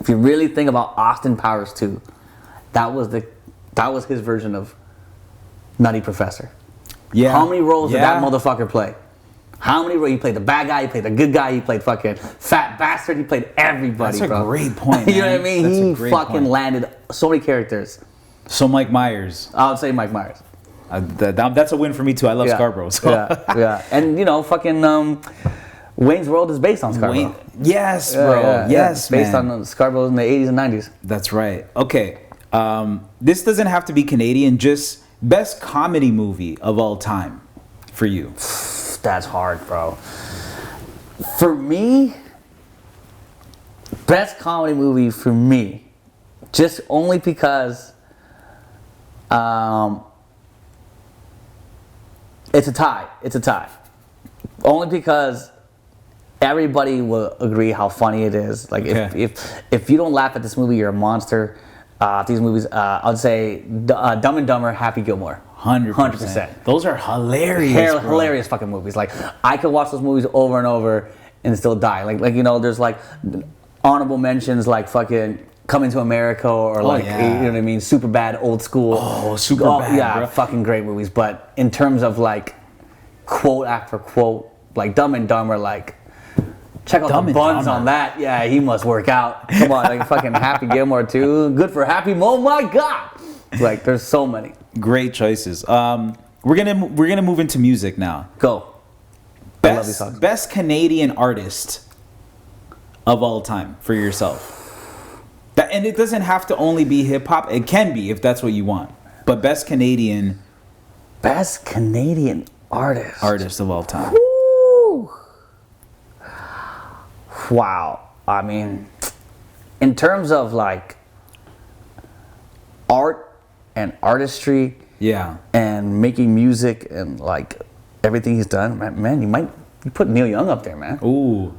S2: if you really think about Austin Powers 2, that was his version of Nutty Professor.
S1: Yeah.
S2: How many roles did that motherfucker play? How many roles? He played the bad guy, he played the good guy, he played fucking fat bastard, he played everybody,
S1: That's a great point,
S2: You know what I mean?
S1: That's
S2: he fucking landed so many characters.
S1: So Mike Myers.
S2: I would say Mike Myers.
S1: That's a win for me too. I love Scarborough. So.
S2: Yeah. And you know, fucking Wayne's World is based on Scarborough.
S1: Yes, bro. Yes,
S2: based on Scarborough in the 80s and 90s.
S1: That's right. Okay. This doesn't have to be Canadian, just best comedy movie of all time for you.
S2: That's hard, bro. For me, best comedy movie for me, just only because it's a tie. It's a tie. Only because everybody will agree how funny it is. Like if you don't laugh at this movie, you're a monster. These movies, I'd say Dumb and Dumber, Happy Gilmore. 100%.
S1: Those are hilarious.
S2: Hilarious fucking movies. Like I could watch those movies over and over and still die. Like you know, there's like honorable mentions like fucking Coming to America or you know what I mean, Superbad, Old School.
S1: Oh, Superbad,
S2: yeah,
S1: bro.
S2: Fucking great movies. But in terms of like quote after quote, like Dumb and Dumber, like check out the buns on that. Yeah, he must work out. Come on, like fucking Happy Gilmore too. Good for Happy. Oh my God. Like there's so many.
S1: Great choices. We're gonna move into music now.
S2: Go.
S1: Best Canadian artist of all time for yourself. And it doesn't have to only be hip hop. It can be if that's what you want. But best Canadian artist of all time.
S2: Woo. Wow. I mean, in terms of like art and artistry, and making music and like everything he's done, man, you put Neil Young up there, man.
S1: Ooh,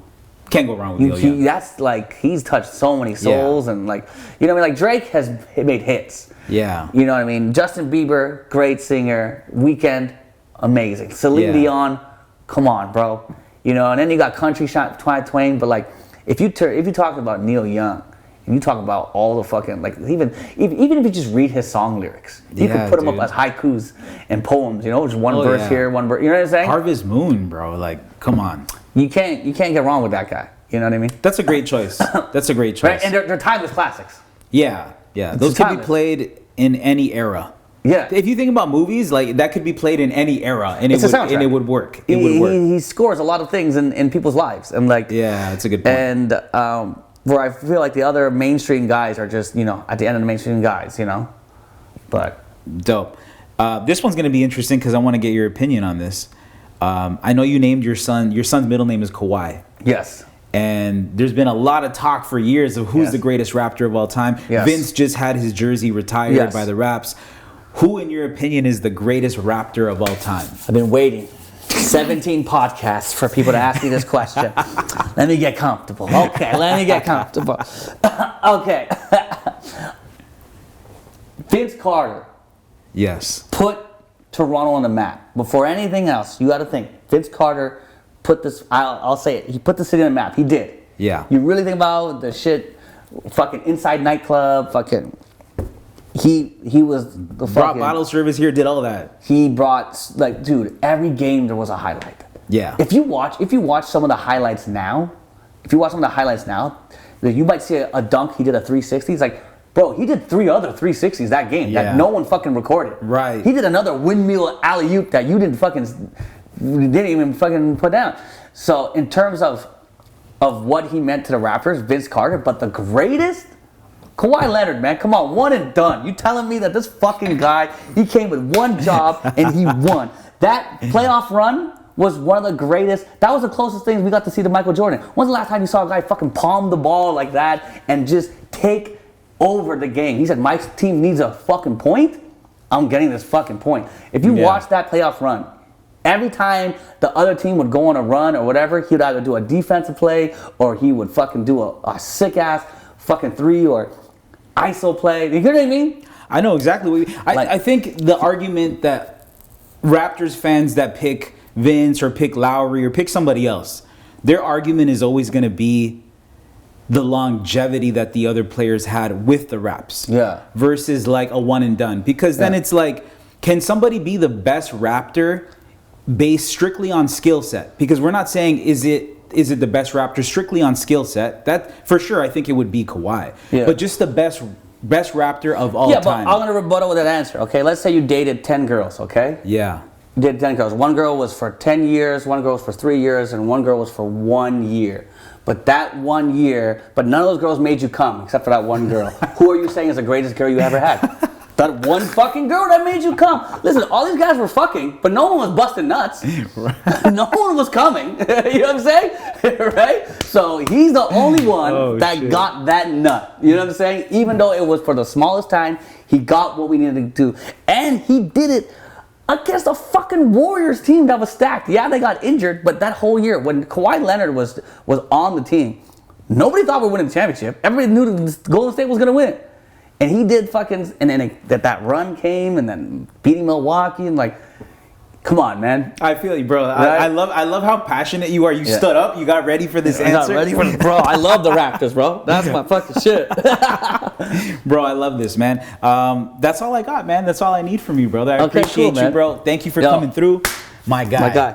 S1: can't go wrong with Neil Young.
S2: That's like he's touched so many souls, and like you know what I mean. Like Drake has made hits.
S1: Yeah.
S2: You know what I mean. Justin Bieber, great singer. Weeknd, amazing. Celine Dion, come on, bro. You know, and then you got country Shania Twain, but like if you talk about Neil Young. And you talk about all the fucking, like, even if you just read his song lyrics, you can put them up as haikus and poems, you know, just one verse here, one verse, you know what I'm saying?
S1: Harvest Moon, bro, like, come on.
S2: You can't get wrong with that guy, you know what I mean?
S1: That's a great choice. That's a great choice.
S2: Right? And they're timeless classics.
S1: Yeah. Those could be played in any era.
S2: Yeah.
S1: If you think about movies, like, that could be played in any era, and it would work. It would work.
S2: He scores a lot of things in people's lives, and like.
S1: Yeah, that's a good point.
S2: And, where I feel like the other mainstream guys are just, at the end of the mainstream guys, But
S1: dope. This one's gonna be interesting because I want to get your opinion on this. I know you named your son. Your son's middle name is Kawhi.
S2: yes.
S1: And there's been a lot of talk for years of who's the greatest Raptor of all time.
S2: Yes.
S1: Vince just had his jersey retired
S2: Yes.
S1: by the Raps. Who, in your opinion, is the greatest Raptor of all time?
S2: I've been waiting 17 podcasts for people to ask me this question. Let me get comfortable. Okay, let me get comfortable. Okay. Vince Carter
S1: Yes.
S2: put Toronto on the map. Before anything else, you got to think. Vince Carter put this, I'll say it, he put the city on the map. He did.
S1: Yeah.
S2: You really think about the shit, fucking inside nightclub, fucking, he was the fucking.
S1: Brought bottle service here, did all that.
S2: He brought, like, dude, every game there was a highlight.
S1: Yeah.
S2: If you watch some of the highlights now, you might see a dunk, he did a 360. It's like, bro, he did 3 other 360s that game that no one fucking recorded.
S1: Right.
S2: He did another windmill alley-oop that you didn't even fucking put down. So in terms of what he meant to the Raptors, Vince Carter, but the greatest, Kawhi Leonard, man, come on, one and done. You telling me that this fucking guy, he came with one job and he won. That playoff run was one of the greatest. That was the closest thing we got to see to Michael Jordan. When's the last time you saw a guy fucking palm the ball like that and just take over the game? He said, my team needs a fucking point. I'm getting this fucking point. If you watch that playoff run, every time the other team would go on a run or whatever, he'd either do a defensive play or he would fucking do a sick ass fucking 3 or ISO play. You hear what I mean?
S1: I know exactly what you, I think the argument that Raptors fans that pick Vince or pick Lowry or pick somebody else, their argument is always going to be the longevity that the other players had with the Raps.
S2: Yeah.
S1: Versus like a one and done. Because then it's like, can somebody be the best Raptor based strictly on skill set? Because we're not saying is it the best Raptor strictly on skill set. That for sure I think it would be Kawhi.
S2: Yeah.
S1: But just the best Raptor of all
S2: Yeah,
S1: time.
S2: but I'm gonna rebuttal with that answer. Okay, let's say you dated 10 girls. Okay.
S1: Yeah.
S2: You dated 10 girls. One girl was for 10 years, one girl was for 3 years, and one girl was for 1 year. But that 1 year, but none of those girls made you come except for that one girl. Who are you saying is the greatest girl you ever had? That one fucking girl that made you come. Listen, all these guys were fucking, but no one was busting nuts. No one was coming. You know what I'm saying? Right? So he's the only one that got that nut. You know what I'm saying? Even though it was for the smallest time, he got what we needed to do. And he did it against a fucking Warriors team that was stacked. Yeah, they got injured, but that whole year, when Kawhi Leonard was on the team, nobody thought we were winning the championship. Everybody knew that Golden State was going to win. And he did fucking, and then that run came, and then beating Milwaukee, and like, come on, man.
S1: I feel you, bro.
S2: Right?
S1: I love how passionate you are. You stood up. You got ready for this answer.
S2: Got ready for this, bro. I love the Raptors, bro. That's my fucking shit.
S1: Bro, I love this, man. That's all I got, man. That's all I need from you, brother. I
S2: Okay,
S1: appreciate
S2: cool,
S1: you,
S2: man.
S1: bro. Thank you for coming through. My guy.